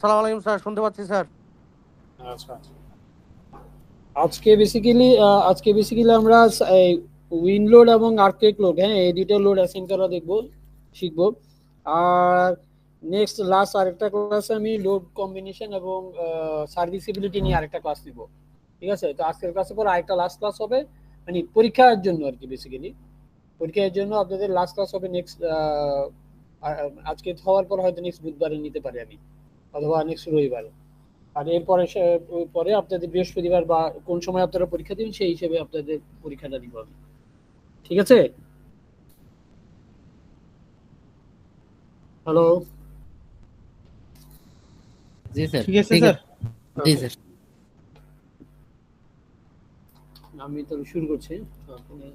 সালাম আলাইকুম স্যার, শুনতে পাচ্ছি স্যার। আচ্ছা, আজকে বেসিক্যালি আমরা উইন্ড লোড এবং আর্কটেক লোড, হ্যাঁ, এই দুটো লোড অ্যাসাইন করা দেখবো, শিখবো। আর নেক্সট লাস্ট আরেকটা ক্লাসে আমি লোড কম্বিনেশন এবং সার্ভিসিবিলিটি নিয়ে আরেকটা ক্লাস নিব। ঠিক আছে, তো আজকের ক্লাসের পর আরেকটা লাস্ট ক্লাস হবে, মানে পরীক্ষার জন্য আর কি। বেসিক্যালি পরীক্ষার জন্য আপনাদের লাস্ট ক্লাস হবে নেক্সট, আজকে হওয়ার পর হয়তো নেক্সট বুধবারে নিতে পারি আমি, অথবা নেক্সট রবিবার। আর এরপরে পরে আপনাদের বৃহস্পতিবার বা কোন সময় আপনারা পরীক্ষা দিবেন সেই হিসেবে আপনাদের পরীক্ষাটা দিব আমি। ঠিক আছে? হ্যালো। জি স্যার, ঠিক আছে ঠিক স্যার। আছে। জি ওকে, স্যার। আমি তাহলে শুরু করছি। আপনি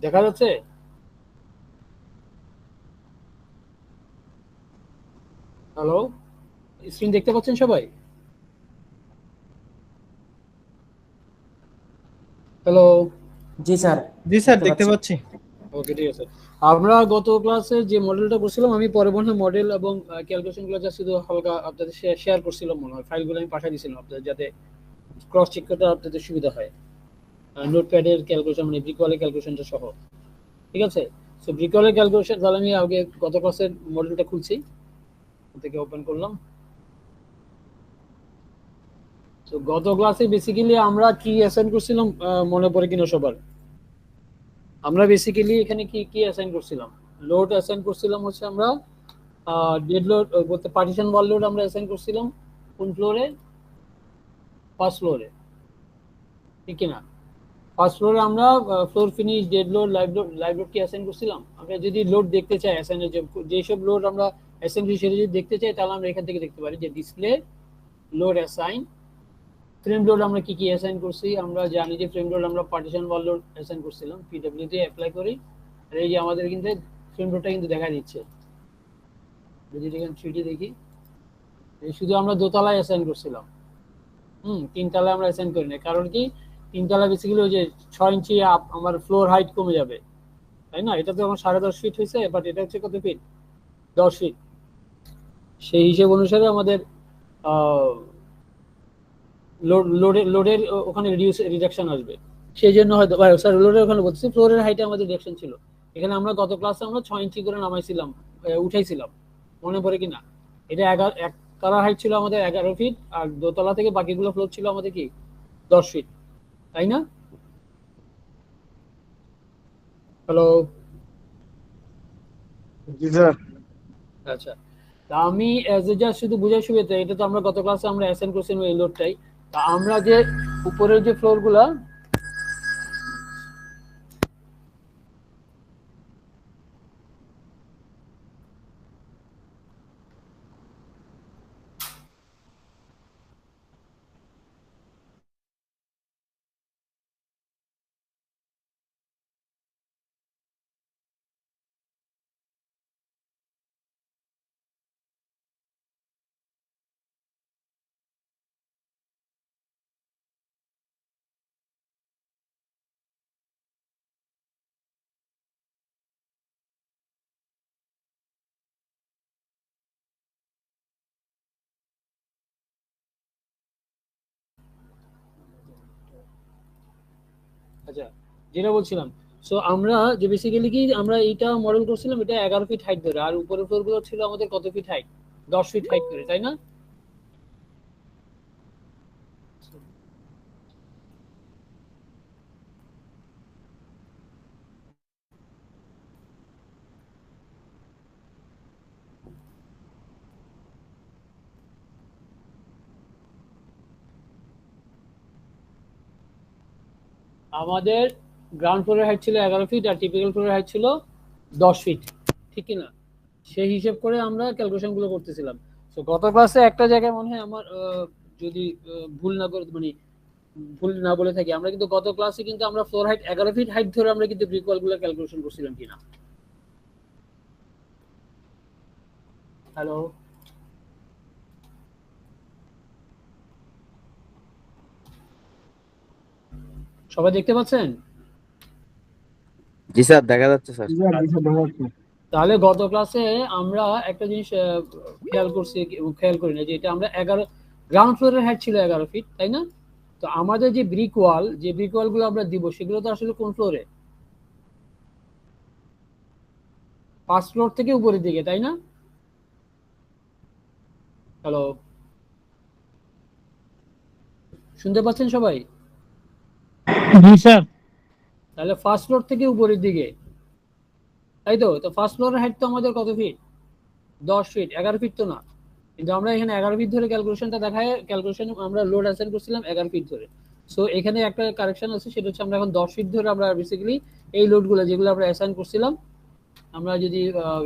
দেখা যাচ্ছে? হ্যালো, স্ক্রিন দেখতে পাচ্ছেন সবাই? হ্যালো। জি স্যার, জি স্যার, দেখতে দেখতে পাচ্ছি। পাচ্ছি। ওকে, ঠিক আছে। আমরা গত ক্লাসে যে মডেলটা করছিলাম, আমি পরে মনে হয় মডেল এবং ক্যালকুলেশন গুলো জাস্ট শুধু হালকা আপনাদের শেয়ার করছিলাম, মনে হয় ফাইলগুলো আমি পাঠিয়ে দিয়েছিলাম আপনাদের, যাতে ক্রস চেক করতে আপনাদের সুবিধা হয়। নোটপ্যাডের ক্যালকুলেশন, মানে ব্রিকওয়ালের ক্যালকুলেশনটা সহ। ঠিক আছে, সো ব্রিকওয়ালের ক্যালকুলেশন তাহলে আমি আগে গত ক্লাসের মডেলটা খুলছি, থেকে ওপেন করলাম। তো গত ক্লাসে বেসিক্যালি আমরা কি অ্যাসাইন করছিলাম, মনে পড়ে কিনা সবার? আমরা বেসিক্যালি এখানে কি কি অ্যাসাইন করছিলাম? লোড অ্যাসাইন করছিলাম হচ্ছে আমরা ডেড লোড বলতে পার্টিশন ওয়াল লোড আমরা অ্যাসাইন করছিলাম কোন ফ্লোরে? ফার্স্ট ফ্লোরে, ঠিক কিনা? ফার্স্ট ফ্লোরে আমরা floor finish, dead load, live load কি অ্যাসাইন করছিলাম। আমরা যদি লোড দেখতে চাই অ্যাসাইনের, যেসব লোড আমরা অ্যাসাইন করি সেটা যদি দেখতে চাই, তাহলে আমরা এখান থেকে দেখতে পারি যে display load assign. Frame load আমরা কি কি অ্যাসাইন করছি? আমরা জানি যে ফ্রেম লোড আমরা পার্টিশন ওয়াল লোড অ্যাসাইন করছিলাম, পিডব্লিউ দিয়ে অ্যাপ্লাই করি। আর এই যে আমাদের কিন্তু ফ্রেম লোডটা কিন্তু দেখা দিচ্ছে, যদি এখানে 3D দেখি, এই শুধু আমরা দোতলায় অ্যাসাইন করছিলাম। তিনতলায় আমরা অ্যাসাইন করি না, কারণ কি? তিনতলা বেসিক্যালি ওই যে 6 ইঞ্চি আপ আমার ফ্লোর হাইট কমে যাবে, তাই না? এটা তো আমার 10.5 ফিট হয়েছে, বাট এটা হচ্ছে কত ফিট? 10 ফিট। সেই হিসেব অনুসারে আমাদের লোডের ওখানে রিডাকশন আসবে। সেই জন্য হয়তো স্যার লোডের ওখানে বলছি ফ্লোরের হাইটে আমাদের রিডাকশন ছিল। এখানে আমরা গত ক্লাসে আমরা 6 ইঞ্চি করে নামাইছিলাম, উঠাইছিলাম, মনে পড়ে কিনা? এটা এক তলার হাইট ছিল আমাদের 11 ফিট, আর দোতলা থেকে বাকিগুলো ফ্লোর ছিল আমাদের কি 10 ফিট, তাই না? হ্যালো। জি স্যার। আচ্ছা, তা আমি জাস্ট শুধু বুঝাই সুবিধা, এটা তো আমরা গত ক্লাসে আমরা অ্যাসাইন করছিলাম এই লোডটাই। তা আমরা যে উপরের যে ফ্লোর গুলা, আচ্ছা, যেটা বলছিলাম, সো আমরা যে বেসিক্যালি কি আমরা এইটা মডেল করছিলাম, এটা 11 ফিট হাইট ধরে, আর উপরের ফ্লোর গুলো ছিল আমাদের কত ফিট হাইট? 10 ফিট হাইট করে, তাই না? আমাদের গ্রাউন্ড ফ্লোরের হাইট ছিল 11 ফিট, আর টিপিক্যাল ফ্লোরের হাইট ছিল 10 ফিট, ঠিক কিনা? সেই হিসেব করে আমরা ক্যালকুলেশন গুলো করতেছিলাম। তো গত ক্লাসে একটা জায়গায় মনে হয় আমার যদি ভুল না করে, মানে ভুল না বলে থাকি, আমরা কিন্তু গত ক্লাসে কিন্তু আমরা ফ্লোর হাইট 11 ফিট হাইট ধরে আমরা কিন্তু ব্রিক ওয়াল গুলো ক্যালকুলেশন করছিলাম কিনা? হ্যালো। সবাই দেখতে পাচ্ছেন? জি স্যার, দেখা যাচ্ছে স্যার। তাহলে গত ক্লাসে আমরা একটা জিনিস খেয়াল করি না, যে এটা আমরা 11 গ্রাউন্ড ফ্লোরের হাইট ছিল 11 ফিট, তাই না? তো আমাদের যে ব্রিক ওয়াল গুলো আমরা দিব, সেগুলো তো আসলে কোন ফ্লোরে? ফার্স্ট ফ্লোর থেকে উপরের দিকে, তাই না? হ্যালো, শুনতে পাচ্ছেন সবাই? জি স্যার। তাহলে ফার্স্ট ফ্লোর থেকে উপরের দিকে, তাই তো? তো ফার্স্ট ফ্লোরের হাইট তো আমাদের কত ফিট? 10 ফিট, 11 ফিট তো না। কিন্তু আমরা এখানে 11 ফিট ধরে ক্যালকুলেশনটা দেখায়, ক্যালকুলেশন আমরা লোড অ্যাসাইন করছিলাম 11 ফিট ধরে। সো এখানে একটা কারেকশন আছে, সেটা হচ্ছে আমরা এখন 10 ফিট ধরে আমরা বেসিক্যালি এই লোডগুলো যেগুলো আমরা অ্যাসাইন করছিলাম, আমরা যদি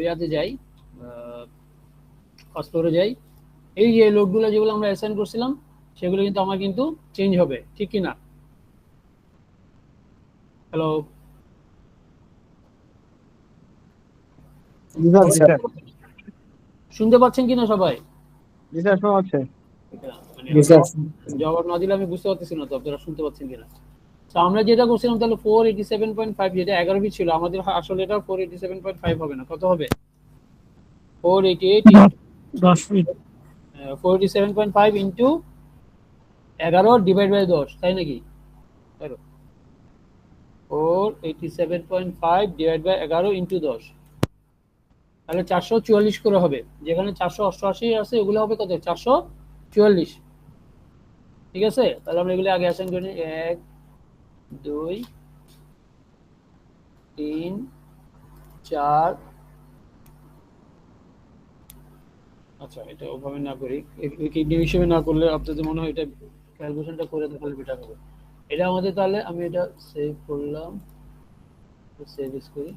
ইয়াতে যাই, ফার্স্ট ফ্লোরে যাই, এই যে লোডগুলো যেগুলো আমরা অ্যাসাইন করছিলাম সেগুলো কিন্তু আমার কিন্তু চেঞ্জ হবে, ঠিক কি না? হ্যালো, জি স্যার। শুনতে পাচ্ছেন কিনা সবাই? জি স্যার, শোনা যাচ্ছে। মানে জি স্যার। জবাব না দিলে আমি বুঝতে পারতেছি না তো আপনারা শুনতে পাচ্ছেন কিনা। তো আমরা যেটা করছিলাম, তাহলে 487.5, যেটা 11 ফিট ছিল আমাদের, আসলে এটা 487.5 হবে না, কত হবে? 488 10 ফিট। 487.5 ইন্টু 11 ডিভাইড বাই 10, তাই নাকি? 487.5 ডিভাইড বাই 11 ইন্টু 10, তাহলে 444 করে হবে। যেখানে 488 আছে ওগুলো হবে কত? 444। ঠিক আছে, তাহলে আমরা এগুলো আগে অ্যাসাইন করে নিই। 1 2 3 4। আচ্ছা, এটা ওভাবে না করি, ডিম হিসেবে না করলে আপনাদের মনে হয় এটা ক্যালকুলেশনটা করে দেখালে বেটার হবে। এটা আমাদের, তাহলে আমি এটা সেভ করলাম, সেভ এস করি।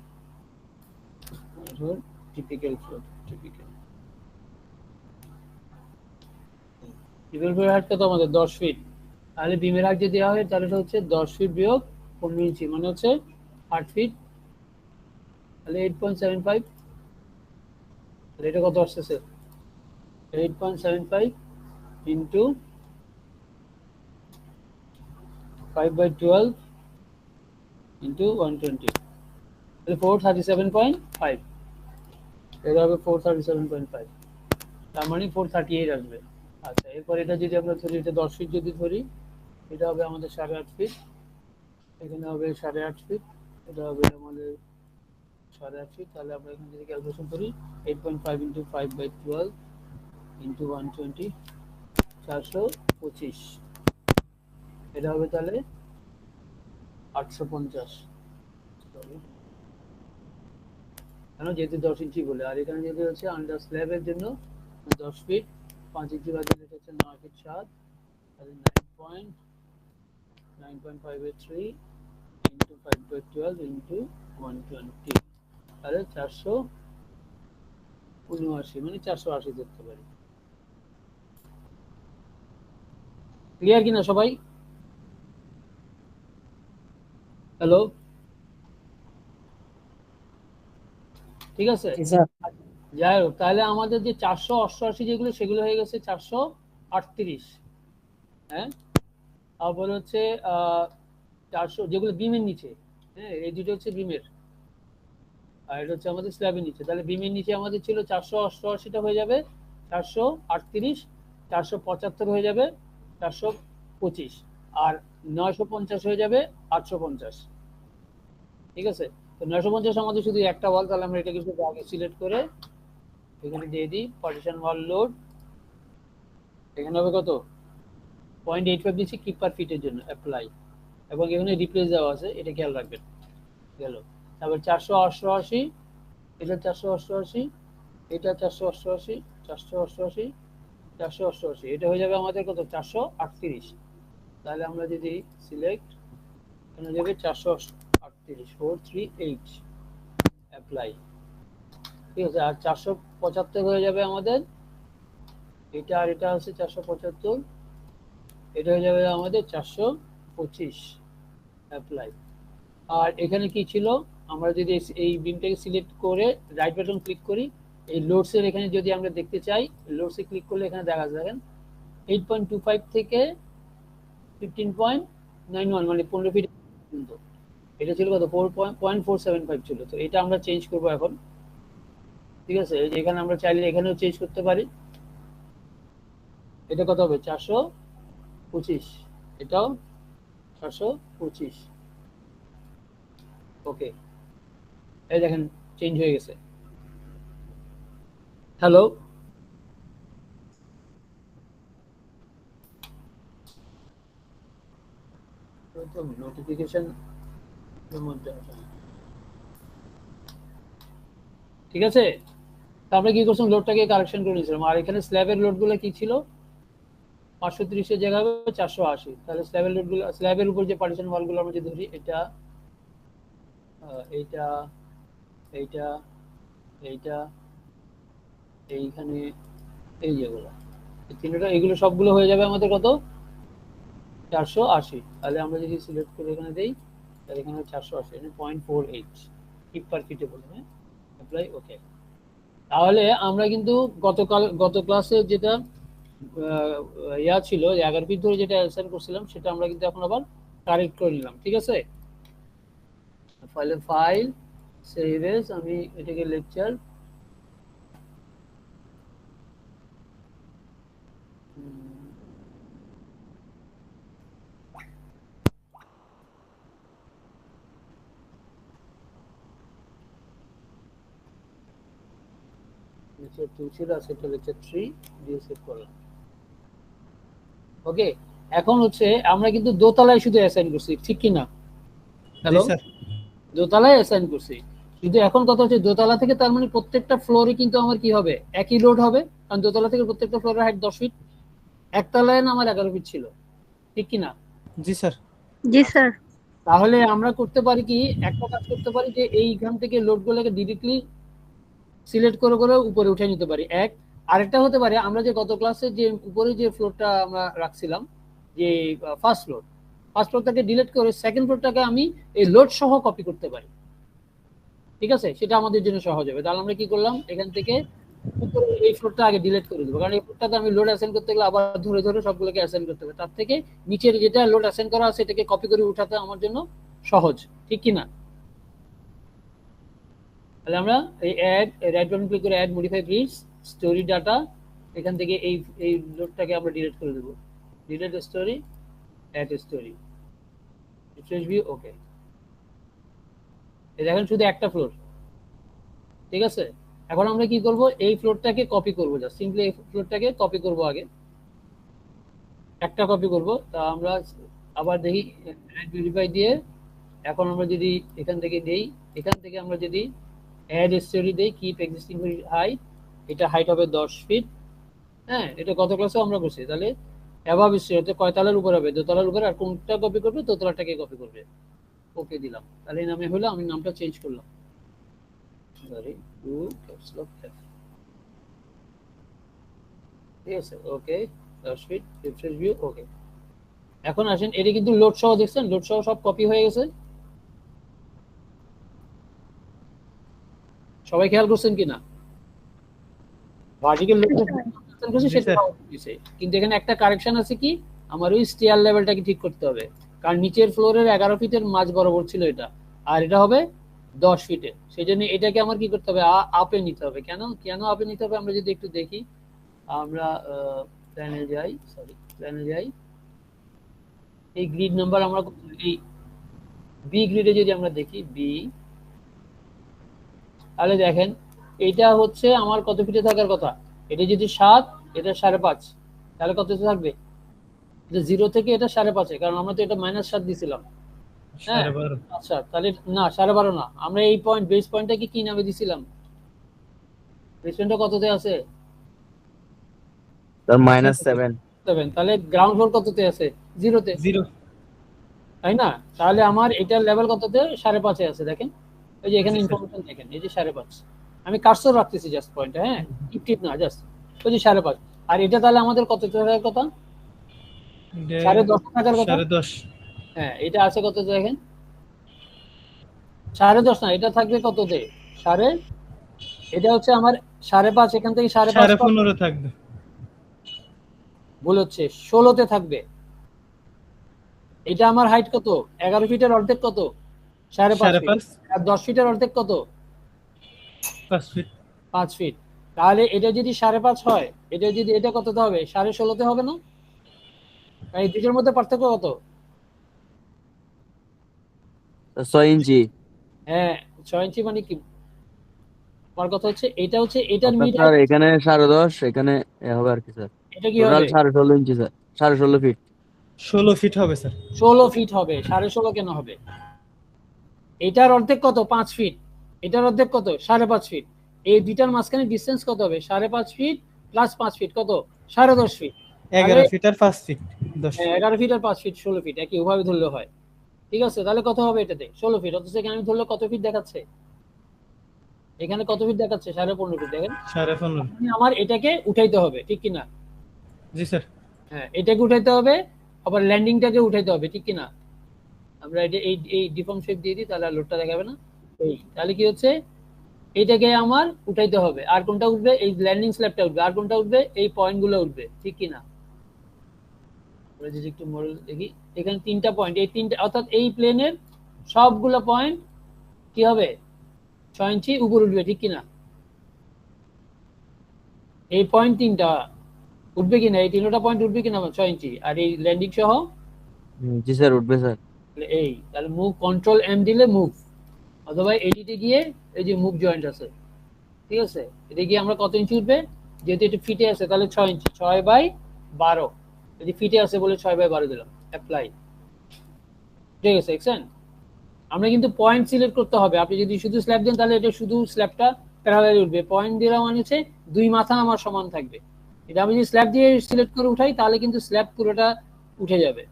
টিপিক্যাল ফ্লো, টিপিক্যাল হাইট কত আমাদের? 10 ফিট। তাহলে বিমের হাইট যদি দেওয়া হয়, তাহলে এটা হচ্ছে 10 ফিট বিয়োগ 15 ইঞ্চি, মানে হচ্ছে 8 ফিট। তাহলে 8.75, তাহলে এটা কত আসতেছে? 8.75 ইন্টু 5/12 ইন্টু 120, তাহলে 437.5। এটা হবে 437.5, তার মানে 438 আসবে। আচ্ছা, এরপর এটা যদি আমরা ধরি, এটা 10 ফিট যদি ধরি, এটা হবে আমাদের 8.5 ফিট, এখানে হবে 8.5 ফিট, এটা হবে আমাদের 8.5 ফিট। তাহলে আমরা এখানে যদি ক্যালকুলেশন করি, 8.5 ইন্টু 5/12 ইন্টু 120, 425, এটা হবে তাহলে 850। কেন? যেহেতু 10 ইঞ্চি বলে, আর এখানে যেহেতু হচ্ছে আন্ডার স্ল্যাবের জন্য 10 ফিট, 5 ইঞ্চি বাদ দিলে হচ্ছে 9 ফিট 7, তাহলে 9.583 ইন্টু 5/12 ইন্টু 120, তাহলে 479, মানে 480 ধরতে পারি। ক্লিয়ার কিনা সবাই? হ্যালো, ঠিক আছে। যাই হোক, তাহলে আমাদের যে 488 যেগুলো, সেগুলো হয়ে গেছে 438। হ্যাঁ, তারপরে হচ্ছে 400 যেগুলো বিমের নিচে, হ্যাঁ, এই দুটো হচ্ছে বিমের, আর এটা হচ্ছে আমাদের স্ল্যাবের নিচে। তাহলে বিমের নিচে আমাদের ছিল 488টা হয়ে যাবে 438, 475 হয়ে যাবে 425, আর 950 হয়ে যাবে 850। ঠিক আছে, তো 950 আমাদের শুধু একটা ওয়াল, তাহলে আমরা এটাকে শুধু আগে সিলেক্ট করে এখানে দিয়ে দিই পার্টিশন ওয়াল লোড। এখানে হবে কত? 0.85 দিচ্ছি কিপ পার ফিটের জন্য, অ্যাপ্লাই, এবং এখানে রিপ্লেস দেওয়া আছে, এটা খেয়াল রাখবেন। গেল। তারপর 488, এটা 488, এটা 488, 488, 488, এটা হয়ে যাবে আমাদের কত? 438। তাহলে আমরা যদি সিলেক্ট, এখানে যাবে 438, 438, অ্যাপ্লাই। ঠিক আছে, আর 475 হয়ে যাবে আমাদের এটা, আর এটা হচ্ছে 475, এটা হয়ে যাবে আমাদের 425, অ্যাপ্লাই। আর এখানে কি ছিল, আমরা যদি এই বিমটাকে সিলেক্ট করে রাইট বাটন ক্লিক করি, এই লোডসের এখানে যদি আমরা দেখতে চাই, লোডসে ক্লিক করলে এখানে দেখা যাবেন 8.25 থেকে 15.91, মানে 15 ফিট কিন্তু এটা ছিল কত 4.475 ছিল, তো এটা আমরা চেঞ্জ করব এখন। ঠিক আছে, এখানে আমরা চাইলে এখানেও চেঞ্জ করতে পারি। এটা কত হবে 425, এটাও 425। ওকে, এই দেখেন চেঞ্জ হয়ে গেছে। হ্যালো, নোটিফিকেশন ঠিক আছে। তারপরে কি করছিলাম, লোডটাকে কারেকশন করে নিয়েছিলাম। আর এখানে স্ল্যাবের লোডগুলো কি ছিল, 530 এর জায়গায় হবে 480। তাহলে স্ল্যাবের লোডগুলো, স্ল্যাবের উপর যে পার্টিশন ওয়ালগুলো আমরা যদি ধরি, এটা এইটা এইটা এইটা এইখানে, এই যেগুলো, এই তিনটা, এগুলো সবগুলো হয়ে যাবে আমাদের কত 480। তাহলে আমরা যদি সিলেক্ট করে এখানে দেই, তাহলে এখানে 480, এখানে 0.48 কিপ পার ফিটে বলবে, অ্যাপ্লাই ওকে। তাহলে আমরা কিন্তু গত ক্লাসে যেটা ইয়া ছিল 11 ফিট ধরে যেটা অ্যাসাইন করছিলাম, সেটা আমরা কিন্তু এখন আবার কারেক্ট করে নিলাম। ঠিক আছে, ফাইল সেভ এস, আমি এটাকে লেকচার লেকচার 2 ছিল, সেটা লেকচার 3 দিয়ে সেভ করলাম। ওকে, এখন হচ্ছে আমরা কিন্তু দোতলায় শুধু অ্যাসাইন করছি, ঠিক কি না? হ্যালো, দোতলায় অ্যাসাইন করছি কিন্তু এখন কথা হচ্ছে দোতলা থেকে, তার মানে প্রত্যেকটা ফ্লোরে কিন্তু আমার কি হবে, একই লোড হবে, কারণ দোতলা থেকে প্রত্যেকটা ফ্লোরের হাইট 10 ফিট। একতলায় না আমার 11 ফিট ছিল, ঠিক কি না? জি স্যার। জি স্যার। তাহলে আমরা করতে পারি কি, একটা কাজ করতে পারি যে এইখান থেকে লোডগুলোকে ডিরেক্টলি সিলেক্ট করে করে উপরে উঠে নিতে পারি। এক, আরেকটা হতে পারে আমরা যে গত ক্লাসে যে উপরে যে ফ্লোরটা আমরা রাখছিলাম, যে ফার্স্ট ফ্লোরটাকে ডিলিট করে সেকেন্ড ফ্লোরটাকে আমি এই লোড সহ কপি করতে পারি। ঠিক আছে, সেটা আমাদের জন্য সহজ হবে। তাহলে আমরা কি করলাম, এখান থেকে উপরে এই ফ্লোরটা আগে ডিলিট করে দেবো, কারণ এই ফ্লোরটাতে আমি লোড অ্যাসাইন করতে গেলে আবার ধরে ধরে সবগুলোকে অ্যাসাইন করতে হবে। তার থেকে নিচের যেটা লোড অ্যাসাইন করা আছে সেটাকে কপি করে উঠাতে আমার জন্য সহজ, ঠিক কি না? তাহলে আমরা এই অ্যাড, রাইট বাটন ক্লিক করে add modify grids story data, এখান থেকে এই লোডটাকে আমরা ডিলিট করে দেব। Delete story, add story, refresh view, okay. এই দেখেন শুধু একটা ফ্লোর। ঠিক আছে, এখন আমরা কি করব, এই ফ্লোরটাকে কপি করব, জাস্ট সিম্পলি এই ফ্লোরটাকে কপি করব। আগে একটা কপি করব, তা আমরা আবার দেখি অ্যাড মডিফাই দিয়ে। এখন আমরা যদি এখান থেকে দেই, এখান থেকে আমরা যদি অ্যাড স্টোরি দেই, কিপ এক্সিস্টিং হাইট, এটা হাইট হবে 10 ফিট। হ্যাঁ, এটা গত ক্লাসেও আমরা করছি। তাহলে অ্যাবাভ স্টোরি কয় তলার উপর হবে, দোতলার উপর। আর কোনটা কপি করবে, দোতলাটাকে কপি করবে। ওকে দিলাম, তাহলে এই নামে হলো, আমি নামটা চেঞ্জ করলাম, sorry, to caps lock F. ঠিক আছে, okay, 10 feet, refresh view, okay. এখন আসেন, এটা কিন্তু লোড সহ, দেখছেন লোড সহ সব কপি হয়ে গেছে। সবাই খেয়াল করছেন কিনা? ভার্টিক্যাল লোড সেটা দিয়েছে, কিন্তু এখানে একটা কারেকশন আছে কি, আমার ওই স্টিয়ার লেভেলটাকে ঠিক করতে হবে, কারণ নিচের ফ্লোরের 11 ফিটের মাঝ বরাবর ছিল এটা, আর এটা হবে 10 ফিটে। সেই জন্য এটাকে আমার কি করতে হবে, আপে নিতে হবে। কেন কেন আপে নিতে হবে আমরা যদি একটু দেখি, আমরা প্ল্যানে যাই, এই গ্রিড নাম্বার আমরা এই বি গ্রিডে যদি আমরা দেখি বি, তাহলে দেখেন এটা হচ্ছে আমার কত ফিটে থাকার কথা। এটা যদি 7, এটা 5.5, তাহলে কত থাকবে, এটা 0 থেকে এটা 5.5, কারণ আমরা তো এটা -7 দিছিলাম। হ্যাঁ, আচ্ছা, তাহলে না 12.5 না, আমরা এই পয়েন্ট বেস পয়েন্টটাকে কি নামে দিছিলাম, বেস পয়েন্টটা কততে আছে স্যার -7। 7। তাহলে গ্রাউন্ড ফ্লোর কততে আছে, 0-তে, তাই না? তাহলে আমার এটার লেভেল কততে, 5.5 আছে। দেখেন এই যে এখানে ইনফরমেশন দেখেন, এই যে 5.5, আমি কার্সর রাখতেছি জাস্ট পয়েন্টে, হ্যাঁ, টিপ না, জাস্ট ওই যে 5.5। আর এটা তাহলে আমাদের কত থাকার কথা, 10.5 থাকার কথা। 10.5, হ্যাঁ, এটা আছে কত দেখেন, 10.5 না, এটা থাকবে কততে, এটা হচ্ছে আমার 5.5, এখান থেকে 5.5 থাকবে। ভুল হচ্ছে, 16-তে থাকবে। এটা আমার হাইট কত? 11 ফিটের অর্ধেক কত? 5.5 ফিট। 5.5 আর 10 ফিটের অর্ধেক কত? 5 ফিট 5 ফিট। তাহলে এটা যদি 5.5 হয়, এটা যদি এটা কততে হবে? 16.5 হবে না? এই দুটোর মধ্যে পার্থক্য কত? 6 ইঞ্চি। হ্যাঁ, 6 ইঞ্চি মানে কি? আমার কথা হচ্ছে এটা হচ্ছে এটার অর্থাৎ মিড স্যার এখানে 10.5, এখানে হবে আর কি স্যার। এটা কি টোটাল হবে? 16.5 ইঞ্চি স্যার, 16.5 ফিট। 16 ফিট হবে স্যার। 16 ফিট হবে। 16.5 কেন হবে? এটার অর্ধেক কত? 5 ফিট। এটার অর্ধেক কত? 5.5 ফিট। এই দুইটার মাঝখানে ডিসটেন্স কত হবে? 5.5 ফিট প্লাস 5 ফিট কত? 10.5 ফিট। 11 ফিট আর 5 ফিট 10 ফিট। 11 ফিট আর 5 ফিট 16 ফিট, একই ওভাবে ধরলে হয়। ঠিক আছে, তাহলে কত হবে এটাতে? 16 ফিট। অথচ এখানে আমি ধরলে কত ফিট দেখাচ্ছে? এখানে কত ফিট দেখাচ্ছে? 15.5 ফিট। দেখেন, 15.5। আমার এটাকে উঠাইতে হবে, ঠিক কিনা? জি স্যার। হ্যাঁ, এটাকে উঠাইতে হবে, আবার ল্যান্ডিংটাকে উঠাইতে হবে, ঠিক কিনা? আমরা এটা এই ডিফর্ম শেপ দিয়ে দিই, তাহলে লোডটা দেখাবে না। এই তাহলে কি হচ্ছে, এইটাকে আমার উঠাইতে হবে। আর কোনটা উঠবে? এই ল্যান্ডিং স্ল্যাবটা উঠবে। আর কোনটা উঠবে? এই পয়েন্টগুলো উঠবে, ঠিক কিনা? আমরা যদি একটু মডেল দেখি, এখানে 3টা পয়েন্ট, এই 3টা অর্থাৎ এই প্লেনের সবগুলো পয়েন্ট কি হবে? 6 ইঞ্চি উপর উঠবে, ঠিক কিনা? এই পয়েন্ট 3টা উঠবে কিনা? এই 3টা পয়েন্ট উঠবে কিনা 6 ইঞ্চি? আর এই ল্যান্ডিং সহ জি স্যার, উঠবে স্যার। এই তাহলে মুভ, কন্ট্রোল এম দিলে মুভ, অথবা এডিটে গিয়ে এই যে মুভ জয়েন্ট আছে, ঠিক আছে, এটা গিয়ে আমরা কত ইঞ্চি উঠবে? যেহেতু এটা ফিটে আছে তাহলে 6 ইঞ্চি, 6/12। যদি ফিটে আছে বলে 6/12 দিলাম, অ্যাপ্লাই। ঠিক আছে, দেখছেন? আমরা কিন্তু পয়েন্ট সিলেক্ট করতে হবে। আপনি যদি শুধু স্ল্যাব দেন তাহলে এটা শুধু স্ল্যাবটা প্যারালালি উঠবে। পয়েন্ট দিলাম মানে হচ্ছে দুই মাথা আমার সমান থাকবে। এটা আমি যদি স্ল্যাব দিয়ে সিলেক্ট করে উঠাই তাহলে কিন্তু স্ল্যাব পুরোটা উঠে যাবে।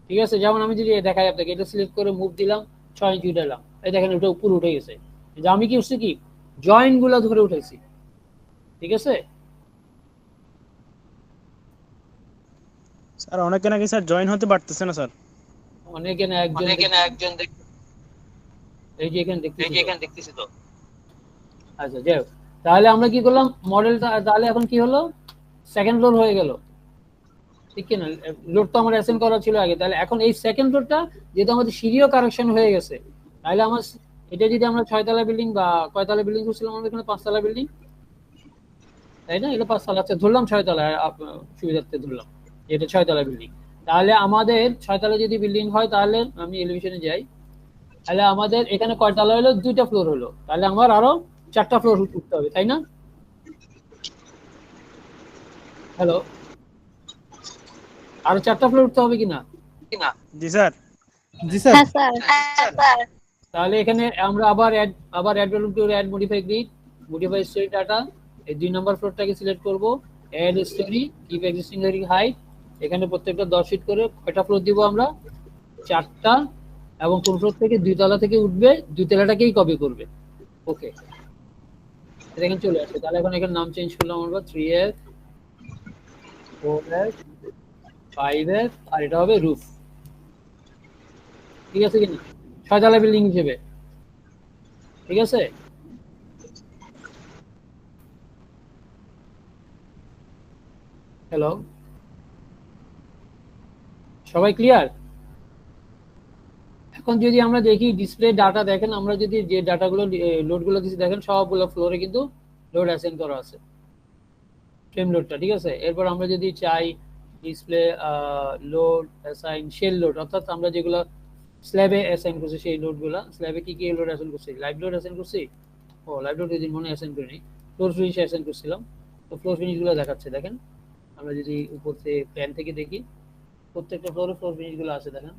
ঠিক আছে, যেমন আমি যদি দেখাই আপনাকে, এটা সিলেক্ট করে মুভ দিলাম, 6 ইঞ্চি উঠালাম, এই দেখেন ওটা উপর উঠে গেছে। যে আমি কি করছি, কি জয়েন্ট গুলা ধরে উঠেছি। ঠিক আছে, স্যার অনেকে নাকি স্যার জয়েন হতে পারতেছে না স্যার। অনেকে না একজন, এই যে এখানে দেখতেছি তো। আচ্ছা, যাই হোক, তাহলে আমরা কি করলাম মডেলটা, তাহলে এখন কি হলো, সেকেন্ড ফ্লোর হয়ে গেল, ঠিক কিনা? লোড তো আমার অ্যাসাইন করা ছিল আগে, তাহলে এখন এই সেকেন্ড ফ্লোরটা যেহেতু আমাদের সিঁড়িও কারেকশন হয়ে গেছে, তাহলে আমার এটা যদি আমরা 6 তলা বিল্ডিং বা কয়তলা বিল্ডিং করছিলাম আমরা এখানে? 5 তলা বিল্ডিং, তাই না? এটা 5 তলা, আচ্ছা ধরলাম 6 তলা, সুবিধার্থে ধরলাম এটা 6 তলা বিল্ডিং। তাহলে আমাদের 6 তলা যদি বিল্ডিং হয়, তাহলে আমি এলিভেশনে যাই, তাহলে আমাদের এখানে কয়তলা হলো? 2টা ফ্লোর হলো, তাহলে আমার আরো 4টা ফ্লোর উঠতে হবে, তাই না? হ্যালো, আরো 4টা ফ্লোর উঠতে হবে কিনা? জি স্যার। জি স্যার। তাহলে এখানে আমরা আবার add value to add modify grid, modify story data, এই 2 নম্বর ফ্লোরটাকে সিলেক্ট করব, add story, keep existing height, এখানে প্রত্যেকটা 10 ফিট করে। কয়টা ফ্লোর দিব আমরা? 4টা। এবং কোন ফ্লোর থেকে? 2 তলা থেকে উঠবে, 2 তলাটাকেই কপি করবে। ওকে, এখানে চলে আসছে। তাহলে এখন এখানে নাম চেঞ্জ করলাম আমরা, 3F 4F 5F, আর এটা হবে রুফ। ঠিক আছে কিনা? 6 তলা বিল্ডিং হিসেবে, ঠিক আছে? হ্যালো, সবাই ক্লিয়ার? এখন যদি আমরা দেখি ডিসপ্লে ডাটা, দেখেন আমরা যদি যে ডাটাগুলো লোডগুলো দিচ্ছি, দেখেন সবগুলো ফ্লোরে কিন্তু লোড অ্যাসাইন করা আছে, ফ্রেম লোডটা, ঠিক আছে? এরপর আমরা যদি চাই display load assign shell load, অর্থাৎ আমরা যেগুলো স্ল্যাবে অ্যাসাইন করছি সেই লোডগুলো, স্ল্যাবে কি কি লোড অ্যাসাইন করছি? লাইভ লোড অ্যাসাইন করছি। ও, লাইভ লোড ওই দিন মনে অ্যাসাইন করিনি, ফ্লোর ফিনিশ অ্যাসাইন করছিলাম। তো ফ্লোর ফিনিশগুলো দেখাচ্ছে, দেখেন আমরা যদি উপর থেকে প্ল্যান থেকে দেখি, প্রত্যেকটা ফ্লোরে ফ্লোর ফিনিশগুলো আছে, দেখেন।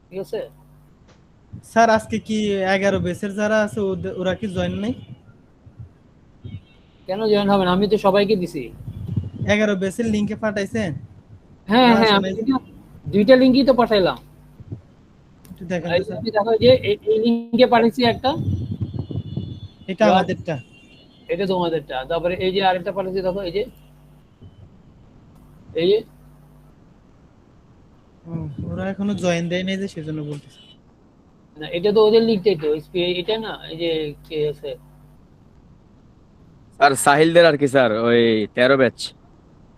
ঠিক আছে, স্যার আজকে কি 11 বেসের যারা আছে ওরা কি জয়েন নাই? কেন জয়েন হবে না? আমি তো সবাইকে দিছি। 11 বেসের লিংকে পাঠাইছেন? হ্যাঁ ওরা হ্যাঁ, আসে আমি নাই? দুইটা লিঙ্কই তো পাঠাইলাম। একটু দেখেন এই তো যে স্যার। আমি দেখো, যে এই লিঙ্কে পাঠিয়েছি একটা, এটা আমাদেরটা। এটা তোমাদেরটা। তারপরে এই যে আরেকটা পাঠিয়েছি, দেখো এই যে, এই যে ওরা এখনো জয়েন দেয় নাই, যে সেজন্য বলতেছি। না, এটা তো ওদের লিঙ্কটাই তো, এটা না, এই যে কে আছে, স্যার সাহিলদের আর কি স্যার, ওই 13 ব্যাচ।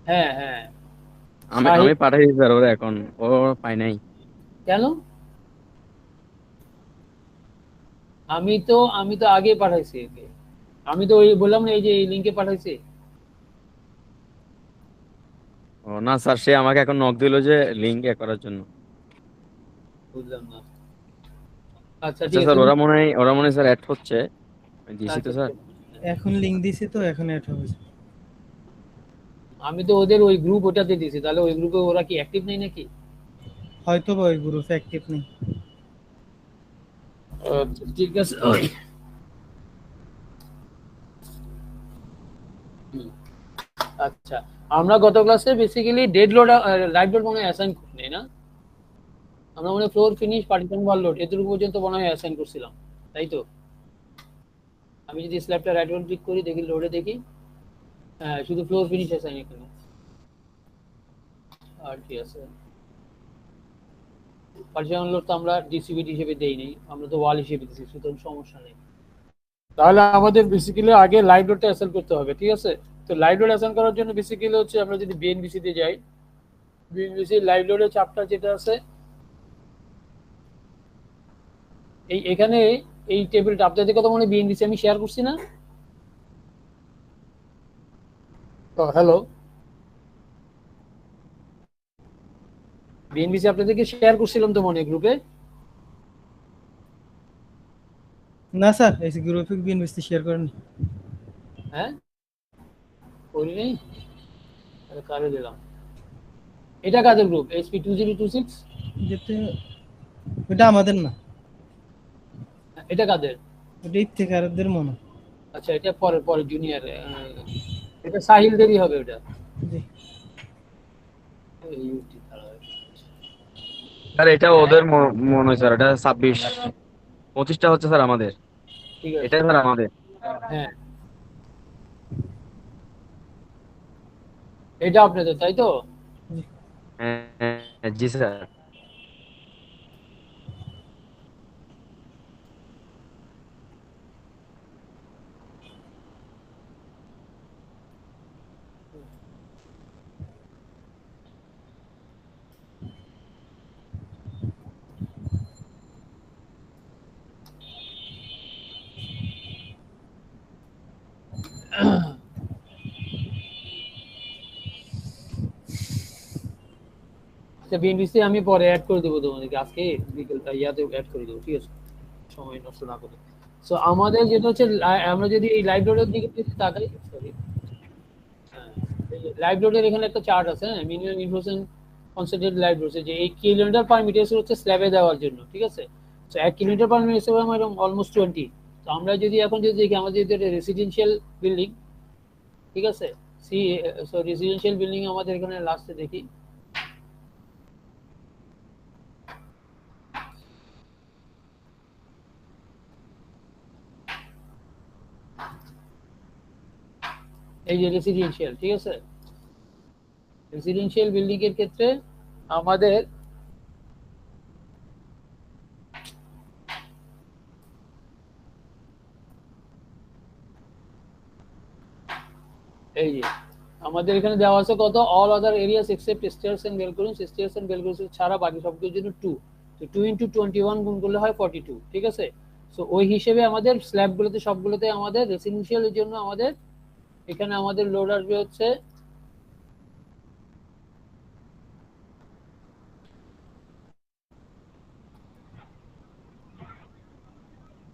হ্যাঁ হ্যাঁ, আমি সাহিল আমি পাঠাইছি স্যার ওরা এখন ও পাই নাই। কেন? আমি তো আগে পাঠাইছি একে। আমি তো ওই বললাম না, এই যে এই লিংকে পাঠাইছি। ও না স্যার, সে আমাকে এখন নক দিল যে লিংক এ করার জন্য। বুঝলাম না। আচ্ছা আচ্ছা ঠিক আছে স্যার, ওরা মনে হয় স্যার অ্যাড হচ্ছে, আমি দিয়েছি তো আচ্ছা, ঠিক স্যার। আছে। এখন লিংক দিছি তো এখন এটা হয়েছে। আমি তো ওদের ওই গ্রুপ ওটাতে দিয়েছি, তাহলে ওই গ্রুপে ওরা কি অ্যাক্টিভ নেই নাকি? হয়তো বা ওই গ্রুপ অ্যাক্টিভ নেই। আচ্ছা, ঠিক আছে। হুম, আচ্ছা, আমরা গত ক্লাসে basically dead load live load মনে হয় অ্যাসাইন করি না। আমরা মনে ফ্লোর ফিনিশ পার্টিশন ওয়াল লোড এতটুকু পর্যন্ত মনে হয় অ্যাসাইন করছিলাম, তাই তো? আমি যদি স্ল্যাবটা রাইট ওয়ান ক্লিক করি, দেখি লোডে দেখি, হ্যাঁ শুধু ফ্লোর ফিনিশ অ্যাসাইন এখানে। আর কি আছে? পার্টিশন লোড তো আমরা ডিসিবিটি হিসেবে দেই নাই, আমরা তো ওয়াল হিসেবে দিচ্ছি, সুতরাং সমস্যা নেই। তাহলে আমাদের বেসিক্যালি আগে লাইভ লোডটা অ্যাসাইন করতে হবে, ঠিক আছে? তো লাইভ লোড অ্যাসাইন করার জন্য বেসিক্যালি হচ্ছে আমরা যদি বিএনবিসি তে যাই, বিএনবিসি লাইভ লোডের চাপটা যেটা আছে এই এখানে, এই টেবিলটা আপনাদের কথা মনে বিএনবিসি আমি শেয়ার করছি না? হ্যালো, বিএনবিসি আপনাদেরকে শেয়ার করছিলাম তো মনে গ্রুপে? না স্যার, এই গ্রুপে বিএনবিসি শেয়ার করেন। হ্যাঁ, করি নেই? তাহলে কারে দিলাম? এটা কাদের গ্রুপ? এসপি 2026? যেতে ওটা আমাদের না, এটা কাদের? ওটা ইফতেখারদের মনে হয়। আচ্ছা, এটা পরে পরে জুনিয়র, এটা সাহিলদেরই হবে ওটা। জি। ইউটি খারাপ। স্যার এটা ওদের মনে হয় স্যার, এটা 26-25টা হচ্ছে স্যার আমাদের, ঠিক আছে, এটাই স্যার আমাদের। হ্যাঁ এটা আপনাদের, তাই তো? হ্যাঁ হ্যাঁ, জি স্যার। আচ্ছা, বিএনবিসি আমি পরে অ্যাড করে দেবো তোমাদেরকে, আজকে বিকেলটা ইয়াতে অ্যাড করে দেবো, ঠিক আছে? সময় নষ্ট না করে। সো আমাদের যেটা হচ্ছে আমরা যদি এই লাইভ লোডের দিকে যদি তাকাই, সরি, লাইভ লোডের এখানে একটা চার্ট আছে, হ্যাঁ, minimum information concentrate live load, যে এই কিলোমিটার পার মিটার হচ্ছে স্ল্যাবে দেওয়ার জন্য, ঠিক আছে? তো 1 কিলোমিটার পার মিটার আমার অলমোস্ট 20। তো আমরা যদি এখন যদি দেখি, আমাদের যদি রেসিডেন্সিয়াল বিল্ডিং, ঠিক আছে, সি, সো রেসিডেন্সিয়াল বিল্ডিং আমাদের এখানে লাস্টে দেখি, এই যে রেসিডেন্সিয়াল, ঠিক আছে? রেসিডেন্সিয়াল বিল্ডিং এর ক্ষেত্রে আমাদের এই যে আমাদের এখানে দেওয়া আছে কত, all other areas except stairs and balcony, stairs and balcony ছাড়া বাকি সবগুলোর জন্য 2। তো 2 × 21 গুণ করলে হয় 42, ঠিক আছে? সো ওই হিসেবে আমাদের স্ল্যাবগুলোতে সবগুলোতে আমাদের রেসিডেন্সিয়ালের জন্য আমাদের এখানে আমাদের লোড আসবে হচ্ছে